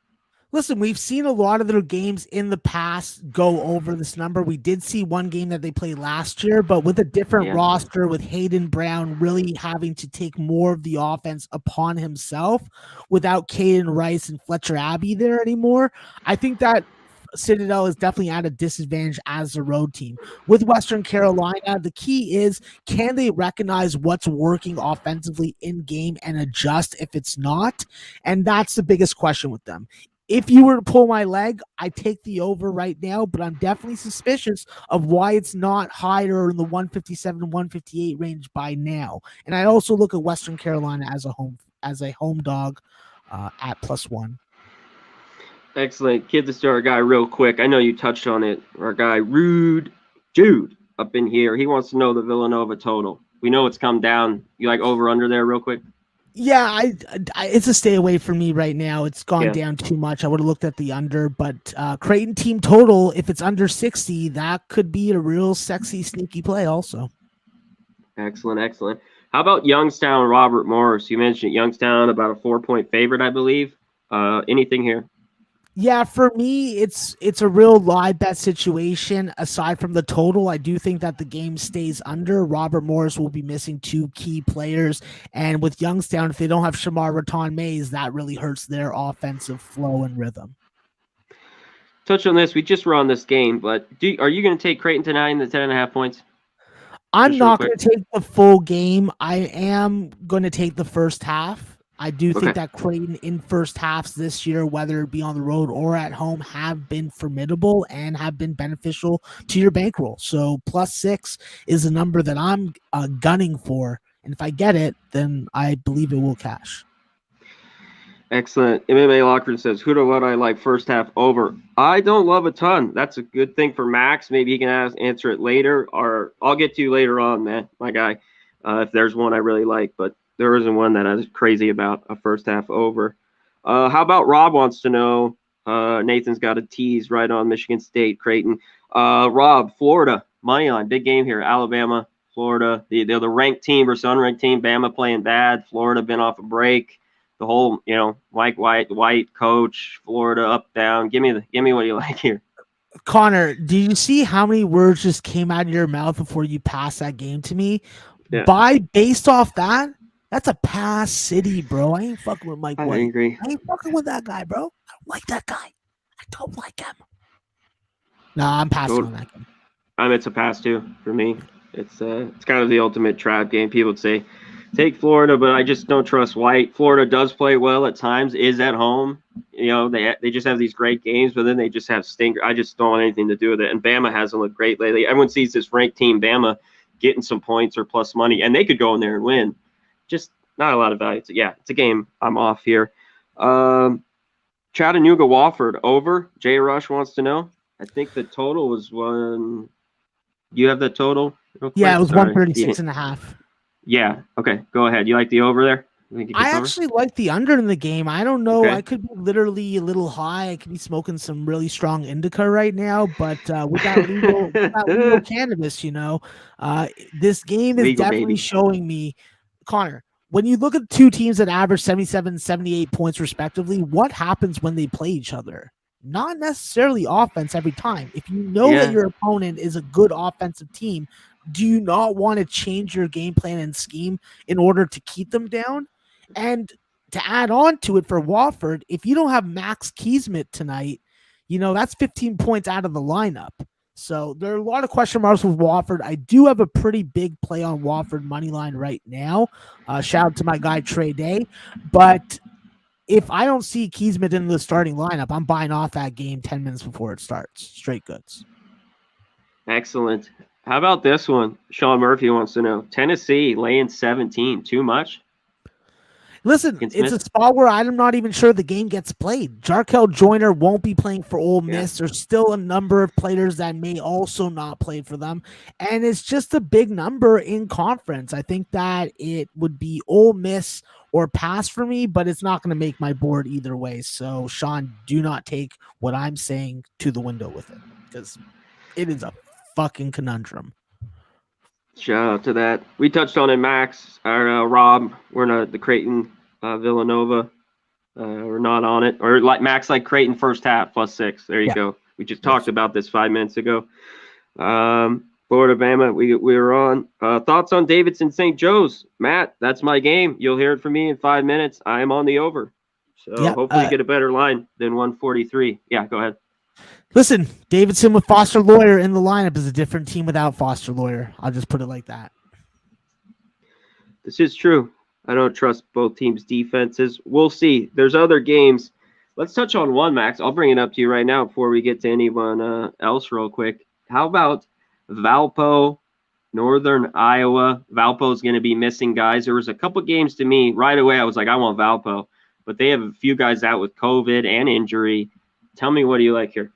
Listen, we've seen a lot of their games in the past go over this number. We did see one game that they played last year, but with a different roster, with Hayden Brown really having to take more of the offense upon himself without Caden Rice and Fletcher Abbey there anymore. I think that Citadel is definitely at a disadvantage as a road team. With Western Carolina, the key is, can they recognize what's working offensively in game and adjust if it's not? And that's the biggest question with them. If you were to pull my leg, I take the over right now, but I'm definitely suspicious of why it's not higher in the 157, 158 range by now. And I also look at Western Carolina as a home dog at +1. Excellent. Kid the Star guy, real quick. I know you touched on it. Our guy, Rude Jude, up in here. He wants to know the Villanova total. We know it's come down. You like over under there, real quick? Yeah, it's a stay away for me right now. It's gone down too much. I would have looked at the under, but Creighton team total, if it's under 60, that could be a real sexy, sneaky play also. Excellent. How about Youngstown, Robert Morris? You mentioned Youngstown, about a 4-point favorite, I believe. Anything here? Yeah, for me, it's a real live bet situation. Aside from the total, I do think that the game stays under. Robert Morris will be missing 2 key players. And with Youngstown, if they don't have Shamar Raton-Mays, that really hurts their offensive flow and rhythm. Touch on this. We just were on this game, but are you going to take Creighton tonight in the 10.5 points? I'm not going to take the full game. I am going to take the first half. I do think that Creighton in first halves this year, whether it be on the road or at home, have been formidable and have been beneficial to your bankroll. So +6 is a number that I'm gunning for. And if I get it, then I believe it will cash. Excellent. MMA Lockridge says, who do what I like first half over? I don't love a ton. That's a good thing for Max. Maybe he can answer it later, or I'll get to you later on, man, my guy, if there's one I really like. But there isn't one that I was crazy about, a first half over. How about Rob wants to know, Nathan's got a tease right on Michigan State, Creighton. Rob, Florida, money line, big game here. Alabama, Florida, they're the ranked team versus unranked team. Bama playing bad. Florida been off a break. The whole, Mike White coach, Florida up, down. Give me what you like here. Connor, do you see how many words just came out of your mouth before you passed that game to me? Yeah. Based off that, that's a pass city, bro. I ain't fucking with Mike White. I agree. I ain't fucking with that guy, bro. I don't like that guy. I don't like him. No, I'm passing on that game. It's a pass too for me. It's kind of the ultimate trap game. People would say take Florida, but I just don't trust White. Florida does play well at times, is at home. You know, they just have these great games, but then they just have stinker. I just don't want anything to do with it. And Bama hasn't looked great lately. Everyone sees this ranked team, Bama, getting some points or plus money, and they could go in there and win. Just not a lot of value. It's a game I'm off here. Chattanooga Wofford over. Jay Rush wants to know. I think the total was one. You have the total? Yeah, it was 136.5. Yeah. Okay. Go ahead. You like the over there? I actually like the under in the game. I don't know. Okay. I could be literally a little high. I could be smoking some really strong indica right now, but with that legal cannabis, this game is legal, definitely showing me, Connor, when you look at two teams that average 77, 78 points respectively, what happens when they play each other? Not necessarily offense every time. If you know that your opponent is a good offensive team, do you not want to change your game plan and scheme in order to keep them down? And to add on to it for Wofford, if you don't have Max Keesmit tonight, that's 15 points out of the lineup. So there are a lot of question marks with Wofford. I do have a pretty big play on Wofford money line right now. Shout out to my guy Trey Day. But if I don't see Keesmit in the starting lineup, I'm buying off that game 10 minutes before it starts. Straight goods. Excellent. How about this one? Sean Murphy wants to know. Tennessee laying 17. Too much? Listen, it's a spot where I'm not even sure the game gets played. Jarkel Joyner won't be playing for Ole Miss. There's still a number of players that may also not play for them. And it's just a big number in conference. I think that it would be Ole Miss or pass for me, but it's not going to make my board either way. So, Sean, do not take what I'm saying to the window with it, because it is a fucking conundrum. Shout out to that. We touched on it, Max, or Rob. We're not the Creighton Villanova. We're not on it. Or like Max, like Creighton first half +6. There you go. We just talked about this 5 minutes ago. Florida, Bama, we were on. Thoughts on Davidson St. Joe's? Matt, that's my game. You'll hear it from me in 5 minutes. I am on the over. So hopefully get a better line than 143. Yeah, go ahead. Listen, Davidson with Foster Lawyer in the lineup is a different team without Foster Lawyer. I'll just put it like that. This is true. I don't trust both teams' defenses. We'll see. There's other games. Let's touch on one, Max. I'll bring it up to you right now before we get to anyone else real quick. How about Valpo, Northern Iowa? Valpo's going to be missing guys. There was a couple games to me right away. I was like, I want Valpo. But they have a few guys out with COVID and injury. Tell me, what do you like here?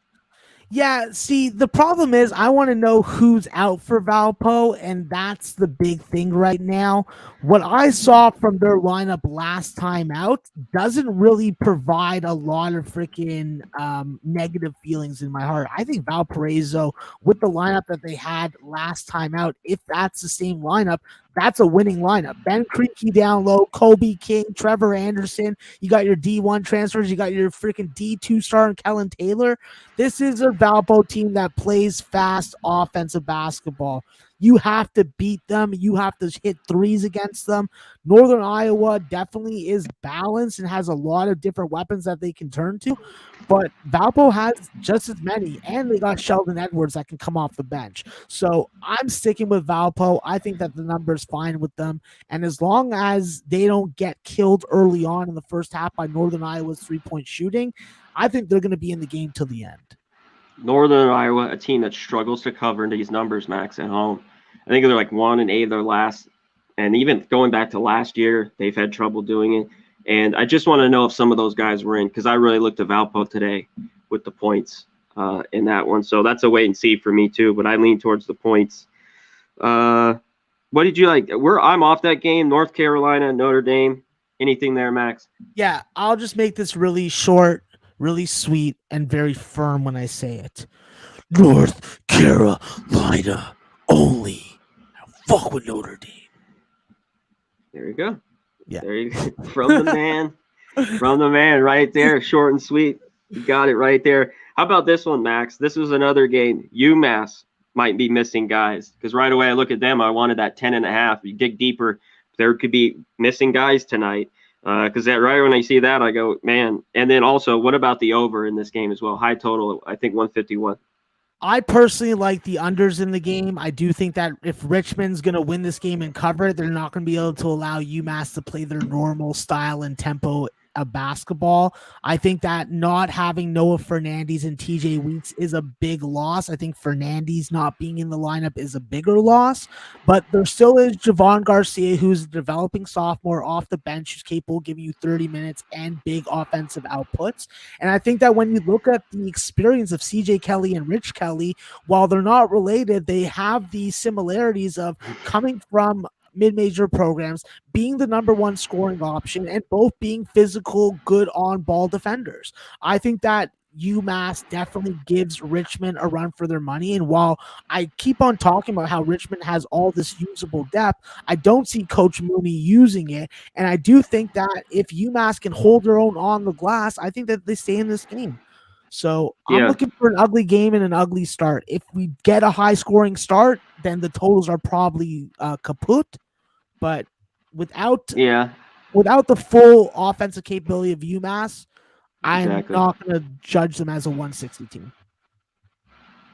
Yeah, see, the problem is I want to know who's out for Valpo, and that's the big thing right now. What I saw from their lineup last time out doesn't really provide a lot of freaking negative feelings in my heart. I think Valparaiso, with the lineup that they had last time out, if that's the same lineup, that's a winning lineup. Ben Creaky down low, Kobe King, Trevor Anderson. You got your D1 transfers. You got your freaking D2 star and Kellen Taylor. This is a Valpo team that plays fast offensive basketball. You have to beat them. You have to hit threes against them. Northern Iowa definitely is balanced and has a lot of different weapons that they can turn to. But Valpo has just as many, and they got Sheldon Edwards that can come off the bench. So I'm sticking with Valpo. I think that the number is fine with them. And as long as they don't get killed early on in the first half by Northern Iowa's three-point shooting, I think they're going to be in the game till the end. Northern Iowa, a team that struggles to cover into these numbers, Max, at home. I think they're like 1-8 their last, and even going back to last year, they've had trouble doing it. And I just want to know if some of those guys were in, because I really looked at Valpo today with the points in that one. So that's a wait and see for me too, but I lean towards the points. What did you like? I'm off that game. North Carolina, Notre Dame. Anything there, Max? Yeah, I'll just make this really short, really sweet, and very firm when I say it. North Carolina only. Fuck with Notre Dame. There you go. Yeah. There you go. From the man. From the man right there. Short and sweet. You got it right there. How about this one, Max? This was another game. UMass might be missing guys, because right away I look at them. I wanted that 10.5. You dig deeper, there could be missing guys tonight. Because right when I see that, I go, man. And then also, what about the over in this game as well? High total, I think 151. I personally like the unders in the game. I do think that if Richmond's going to win this game and cover it, they're not going to be able to allow UMass to play their normal style and tempo of basketball. I think that not having Noah Fernandes and TJ Weeks is a big loss. I think Fernandes not being in the lineup is a bigger loss, but there still is Javon Garcia, who's a developing sophomore off the bench, who's capable of giving you 30 minutes and big offensive outputs. And I think that when you look at the experience of CJ Kelly and Rich Kelly, while they're not related, they have the similarities of coming from mid-major programs, being the number one scoring option, and both being physical, good on-ball defenders. I think that UMass definitely gives Richmond a run for their money. And while I keep on talking about how Richmond has all this usable depth, I don't see Coach Mooney using it. And I do think that if UMass can hold their own on the glass, I think that they stay in this game. So I'm looking for an ugly game and an ugly start. If we get a high-scoring start, then the totals are probably kaput. But without the full offensive capability of UMass, I'm not going to judge them as a 160 team.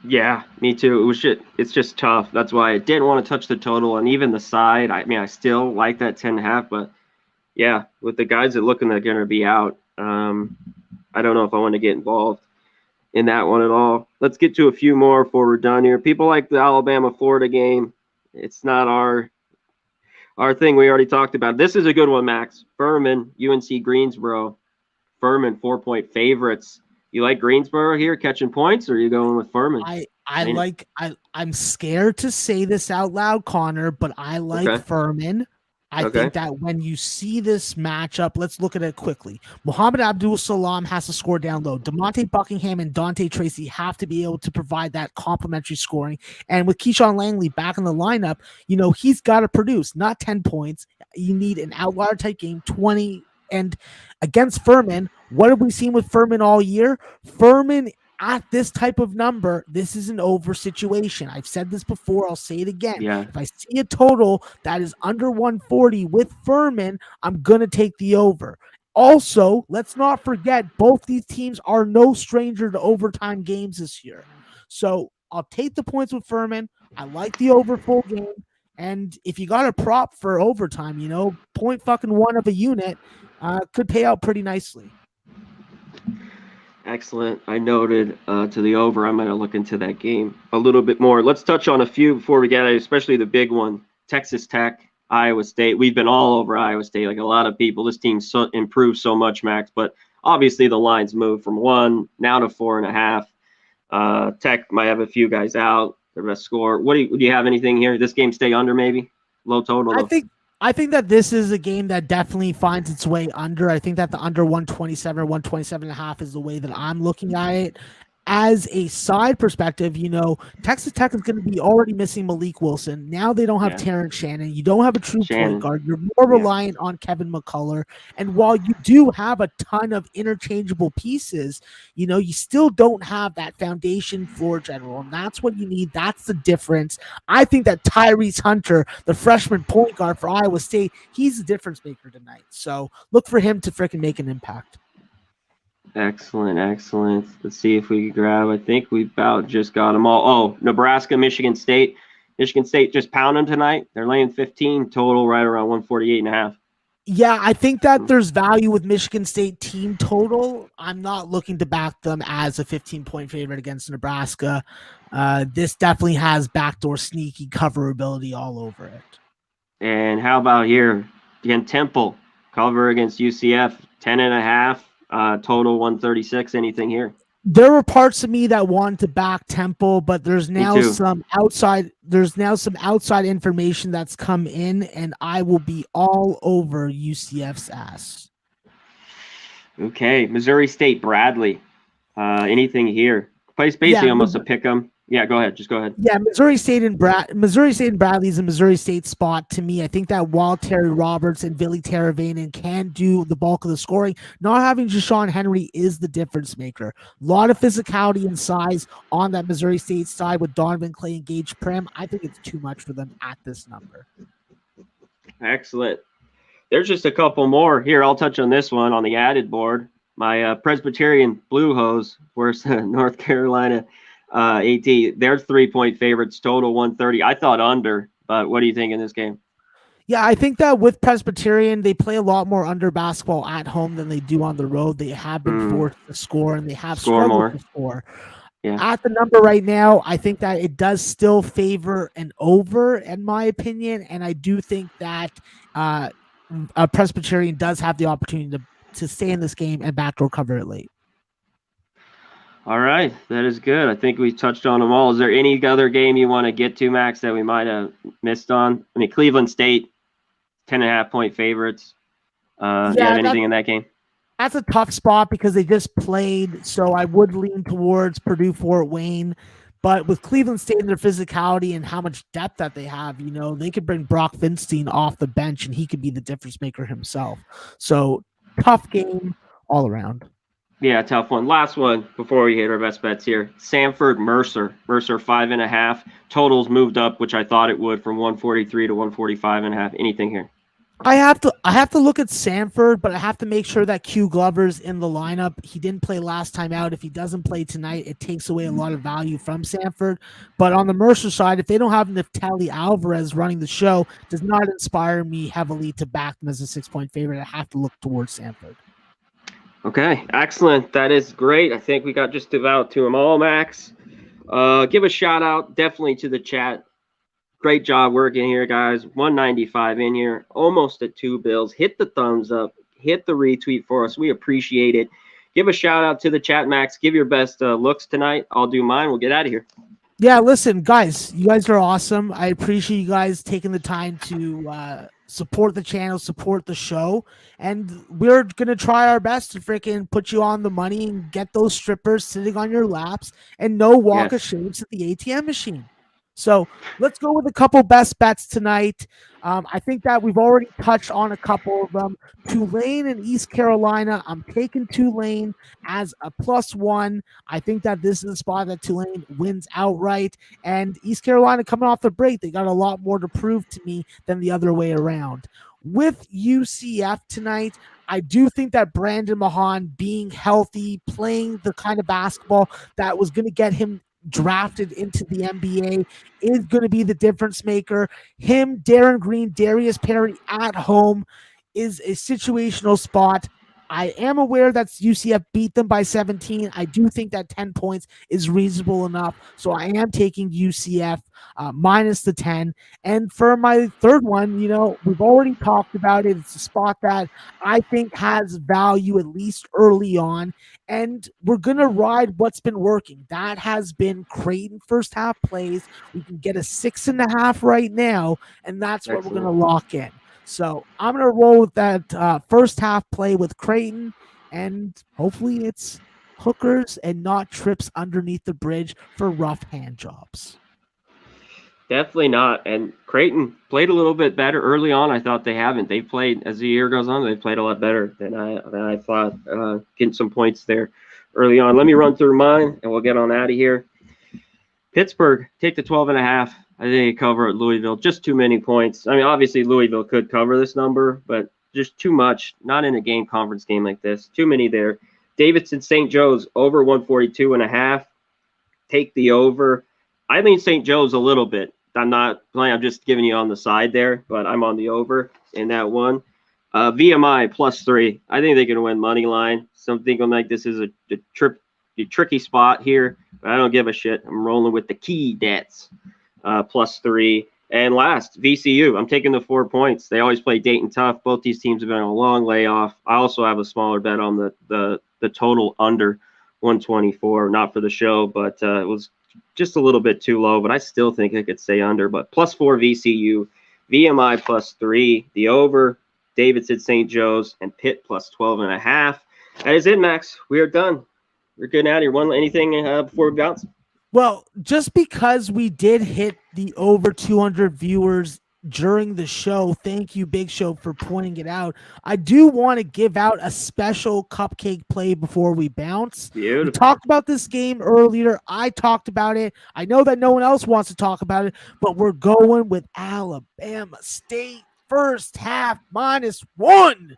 Yeah, me too. It's just tough. That's why I didn't want to touch the total and even the side. I mean, I still like that 10.5, but yeah, with the guys that looking they're going to be out, I don't know if I want to get involved in that one at all. Let's get to a few more before we're done here. People like the Alabama-Florida game. It's not our thing we already talked about. This is a good one, Max. Furman, UNC Greensboro. Furman, 4-point favorites. You like Greensboro here catching points, or are you going with Furman? I'm scared to say this out loud, Connor, but I like Furman. I think that when you see this matchup, let's look at it quickly. Muhammad Abdul-Salam has to score down low. DeMonte Buckingham and Dante Tracy have to be able to provide that complementary scoring. And with Keyshawn Langley back in the lineup, he's got to produce, not 10 points. You need an outlier type game, 20. And against Furman, what have we seen with Furman all year? Furman at this type of number, this is an over situation. I've said this before. I'll say it again. Yeah. If I see a total that is under 140 with Furman, I'm going to take the over. Also, let's not forget, both these teams are no stranger to overtime games this year. So I'll take the points with Furman. I like the over full game. And if you got a prop for overtime, 0.1 of a unit could pay out pretty nicely. Excellent. I noted to the over. I'm going to look into that game a little bit more. Let's touch on a few before we get it, especially the big one. Texas Tech, Iowa State. We've been all over Iowa State, like a lot of people. This team's improved so much, Max. But obviously the lines moved from 1 now to 4.5. Tech might have a few guys out. Their best score. Do you have anything here? This game stay under maybe? Low total? I think that this is a game that definitely finds its way under. I think that the under 127 or 127.5 is the way that I'm looking at it. As a side perspective, Texas Tech is going to be already missing Malik Wilson. Now they don't have Terrence Shannon. You don't have a true point guard. You're more reliant on Kevin McCullough. And while you do have a ton of interchangeable pieces, you still don't have that foundation floor general. And that's what you need. That's the difference. I think that Tyrese Hunter, the freshman point guard for Iowa State, he's the difference maker tonight. So look for him to freaking make an impact. Excellent. Let's see if we can grab. I think we about just got them all. Oh, Nebraska, Michigan State. Michigan State just pounding tonight. They're laying 15 total, right around 148.5. Yeah, I think that there's value with Michigan State team total. I'm not looking to back them as a 15-point favorite against Nebraska. This definitely has backdoor sneaky coverability all over it. And how about here? Again, Temple cover against UCF, 10.5. Total 136. Anything here? There were parts of me that wanted to back Temple, but there's now some outside information that's come in, and I will be all over UCF's ass. Okay, Missouri State Bradley. Anything here? Place basically almost a pick 'em. Yeah, go ahead. Just go ahead. Yeah, Missouri State and Bradley is a Missouri State spot to me. I think that while Terry Roberts and Billy Teravainen can do the bulk of the scoring, not having Jashawn Henry is the difference maker. A lot of physicality and size on that Missouri State side with Donovan Clay and Gage Prim. I think it's too much for them at this number. Excellent. There's just a couple more here. I'll touch on this one on the added board. My Presbyterian Blue Hose versus North Carolina. AT, they're 3-point favorites, total 130. I thought under, but what do you think in this game? Yeah, I think that with Presbyterian, they play a lot more under basketball at home than they do on the road. They have been forced to score, and they have Score struggled more. to score. Yeah. At the number right now, I think that it does still favor an over, in my opinion, and I do think that Presbyterian does have the opportunity to stay in this game and backdoor cover it late. All right, that is good. I think we touched on them all. Is there any other game you want to get to, Max, that we might have missed on? I mean, Cleveland State, 10.5-point favorites. You have anything in that game? That's a tough spot because they just played, so I would lean towards Purdue-Fort Wayne. But with Cleveland State and their physicality and how much depth that they have, they could bring Brock Finstein off the bench, and he could be the difference maker himself. So, tough game all around. Yeah, tough one. Last one before we hit our best bets here. Samford Mercer. Mercer 5.5. Totals moved up, which I thought it would, from 143 to 145.5. Anything here? I have to look at Samford, but I have to make sure that Q Glover's in the lineup. He didn't play last time out. If he doesn't play tonight, it takes away a lot of value from Samford. But on the Mercer side, if they don't have Neftali Alvarez running the show, does not inspire me heavily to back them as a 6-point favorite. I have to look towards Samford. Okay, excellent. That is great. I think we got just about to them all, Max. Give a shout out definitely to the chat. Great job working here, guys. 195 in here, almost at 2 bills. Hit the thumbs up, hit the retweet for us. We appreciate it. Give a shout out to the chat, Max. Give your best looks tonight. I'll do mine. We'll get out of here. Yeah, listen, guys, you guys are awesome. I appreciate you guys taking the time to support the channel, support the show, and we're gonna try our best to freaking put you on the money and get those strippers sitting on your laps and no walk of shapes at the ATM machine. So let's go with a couple best bets tonight. I think that we've already touched on a couple of them. Tulane and East Carolina. I'm taking Tulane as a +1. I think that this is a spot that Tulane wins outright. And East Carolina coming off the break, they got a lot more to prove to me than the other way around. With UCF tonight, I do think that Brandon Mahan being healthy, playing the kind of basketball that was going to get him drafted into the NBA is going to be the difference maker. Him, Darren Green, Darius Perry at home is a situational spot. I am aware that UCF beat them by 17. I do think that 10 points is reasonable enough. So I am taking UCF minus the 10. And for my third one, we've already talked about it. It's a spot that I think has value at least early on. And we're going to ride what's been working. That has been Creighton first half plays. We can get a 6.5 right now. And that's what we're going to lock in. So I'm going to roll with that first half play with Creighton, and hopefully it's hookers and not trips underneath the bridge for rough hand jobs. Definitely not. And Creighton played a little bit better early on. I thought they haven't. They played, as the year goes on, they played a lot better than I thought. Getting some points there early on. Let me run through mine, and we'll get on out of here. Pittsburgh, take the 12.5. I think they cover at Louisville. Just too many points. I mean, obviously Louisville could cover this number, but just too much. Not in a conference game like this. Too many there. Davidson St. Joe's over 142.5. Take the over. I lean St. Joe's a little bit. I'm not playing. I'm just giving you on the side there, but I'm on the over in that one. VMI +3. I think they can win money line. Some thinking like this is a tricky spot here, but I don't give a shit. I'm rolling with the key debts. +3. And last, VCU. I'm taking the 4 points. They always play Dayton tough. Both these teams have been on a long layoff. I also have a smaller bet on the total under 124. Not for the show, but it was just a little bit too low. But I still think it could stay under. But +4 VCU, VMI +3, the over, Davidson St. Joe's, and Pitt +12.5. That is it, Max. We are done. We're good out here. Anything before we bounce? Well, just because we did hit the over 200 viewers during the show, thank you, Big Show, for pointing it out. I do want to give out a special Cupcake play before we bounce. Beautiful. We talked about this game earlier. I talked about it. I know that no one else wants to talk about it, but we're going with Alabama State first half -1.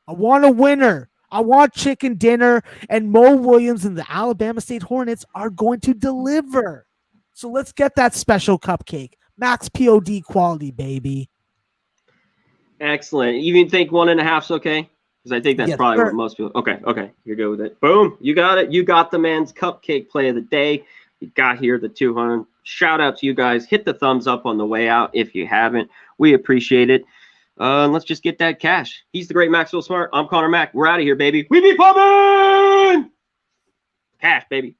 I want a winner. I want chicken dinner, and Mo Williams and the Alabama State Hornets are going to deliver. So let's get that special cupcake. Max POD quality, baby. Excellent. You even think 1.5's okay? Because I think that's probably what most people. Okay, you're good with it. Boom, you got it. You got the man's cupcake play of the day. You got here the 200. Shout out to you guys. Hit the thumbs up on the way out if you haven't. We appreciate it. Let's just get that cash. He's the great Maxwell Smart. I'm Conor Mack. We're out of here, baby. We be pumping! Cash, baby.